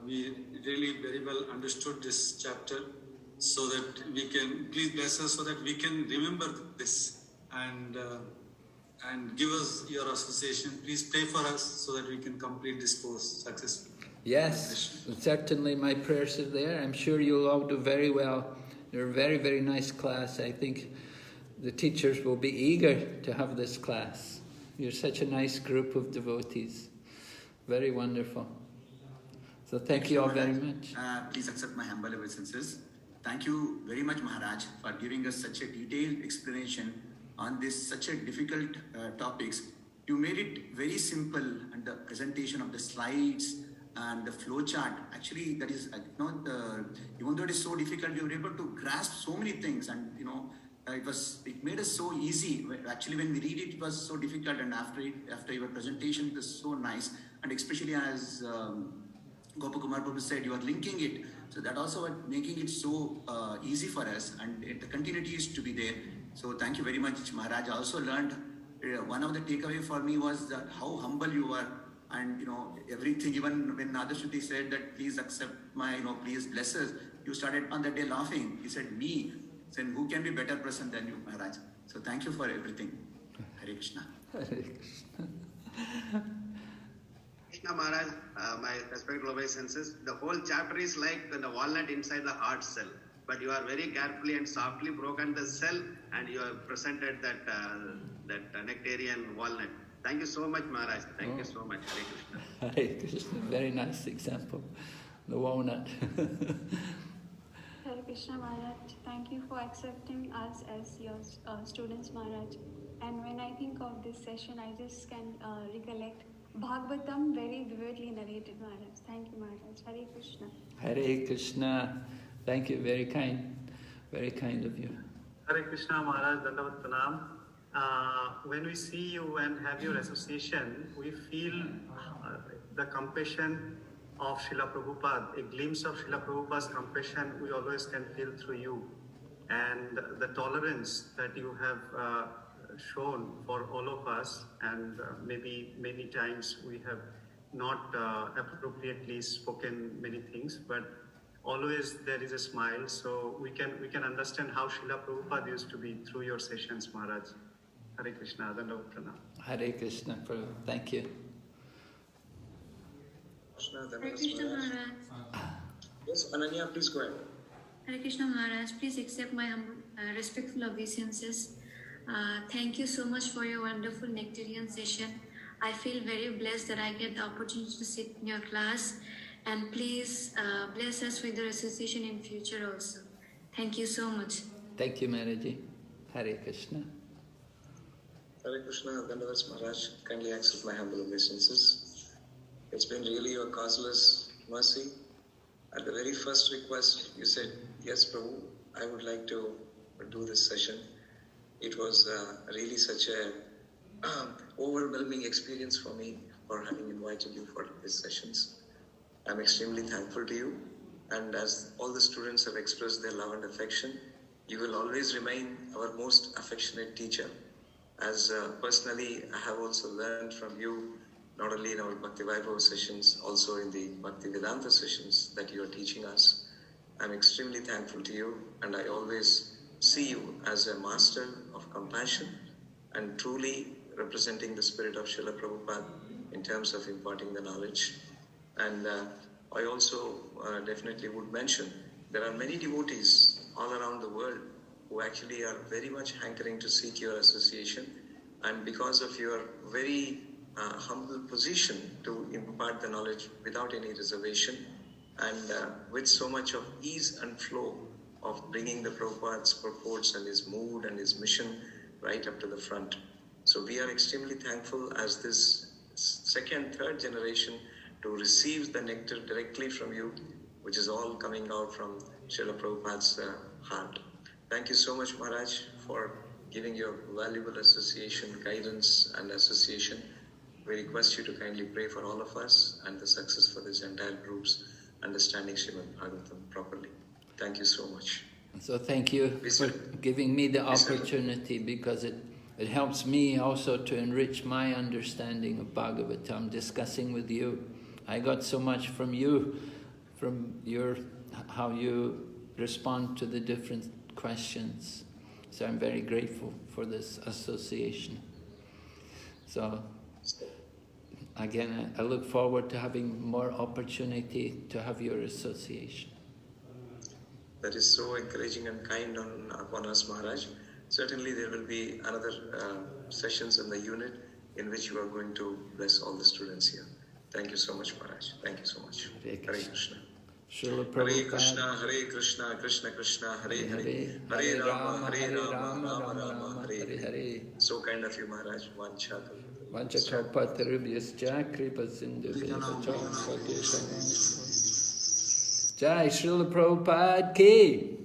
We really very well understood this chapter, so that we can, please bless us so that we can remember this and give us your association. Please pray for us so that we can complete this course successfully. Yes, certainly my prayers are there. I'm sure you'll all do very well. You're a very, very nice class. I think the teachers will be eager to have this class. You're such a nice group of devotees. Very wonderful. So thank you all very much. Please accept my humble obeisances. Thank you very much, Maharaj, for giving us such a detailed explanation on this such a difficult topics. You made it very simple, and the presentation of the slides and the flow chart. Actually, that is even though it is so difficult, you were able to grasp so many things, and it made us so easy. Actually, when we read it, it was so difficult, and after your presentation, it was so nice, and especially as Gopakumar Prabhu said, you are linking it, so that also making it so easy for us, and the continuity is to be there. So thank you very much, Maharaj. I also learned one of the takeaway for me was that how humble you are, and everything. Even when Adashruti said that please accept my, please bless us, you started on that day laughing. He said me. Said who can be better person than you, Maharaj? So thank you for everything. Hare Krishna. Hare Krishna. Krishna Maharaj, my respectful obeisances, the whole chapter is like the walnut inside the heart cell. But you are very carefully and softly broken the cell, and you have presented that nectarian walnut. Thank you so much, Maharaj. Thank you so much. Hare Krishna. Hare Krishna. Very nice example. The walnut. Hare Krishna Maharaj, thank you for accepting us as your students, Maharaj. And when I think of this session, I just can recollect Bhagavatam very vividly narrated, Maharaj. Thank you, Maharaj. Hare Krishna. Hare Krishna. Thank you. Very kind. Very kind of you. Hare Krishna Maharaj, Dandavat Pranam. When we see you and have your association, we feel the compassion of Srila Prabhupada, a glimpse of Srila Prabhupada's compassion we always can feel through you. And the tolerance that you have shown for all of us, and maybe many times we have not appropriately spoken many things, but always there is a smile, so we can understand how Srila Prabhupada used to be through your sessions, Maharaj. Hare Krishna, Dandavat Pranam. Hare Krishna, Prabhu. Thank you. Hare Krishna Maharaj. Yes, Ananya, please go ahead. Hare Krishna Maharaj, please accept my humble, respectful obeisances. Thank you so much for your wonderful nectarian session. I feel very blessed that I get the opportunity to sit in your class, and please bless us with your association in future also. Thank you so much. Thank you, Maraji. Hare Krishna. Hare Krishna, Dandavats Maharaj, kindly accept my humble obeisances. It's been really your causeless mercy. At the very first request, you said, yes, Prabhu, I would like to do this session. It was really such a overwhelming experience for me for having invited you for these sessions. I'm extremely thankful to you. And as all the students have expressed their love and affection, you will always remain our most affectionate teacher. As personally, I have also learned from you, not only in our Bhakti Vaibhava sessions, also in the Bhakti Vedanta sessions that you are teaching us. I'm extremely thankful to you, and I always see you as a master of compassion and truly representing the spirit of Srila Prabhupada in terms of imparting the knowledge. And I also definitely would mention there are many devotees all around the world who actually are very much hankering to seek your association, and because of your very humble position to impart the knowledge without any reservation and with so much of ease and flow of bringing the Prabhupada's purports and his mood and his mission right up to the front. So we are extremely thankful as this second, third generation to receive the nectar directly from you, which is all coming out from Srila Prabhupada's heart. Thank you so much, Maharaj, for giving your valuable association, guidance and association. We request you to kindly pray for all of us and the success for this entire group's understanding Srimad Bhagavatam properly. Thank you so much. So thank you for giving me the opportunity, because it helps me also to enrich my understanding of Bhagavatam, discussing with you. I got so much from you, from your how you respond to the different questions. So I'm very grateful for this association. So again, I look forward to having more opportunity to have your association. That is so encouraging and kind upon us, Maharaj. Certainly there will be another sessions in the unit in which you are going to bless all the students here. Thank you so much, Maharaj. Thank you so much. Hare Krishna. Hare Krishna, Hare Krishna, Krishna Krishna, Hare Hare, Hare Rama, Hare Rama, Rama Rama, Hare Hare. So kind of you, Maharaj. Vanchakalpatarubhyascha kripa sindhubhya Jai Srila Prabhupada ki.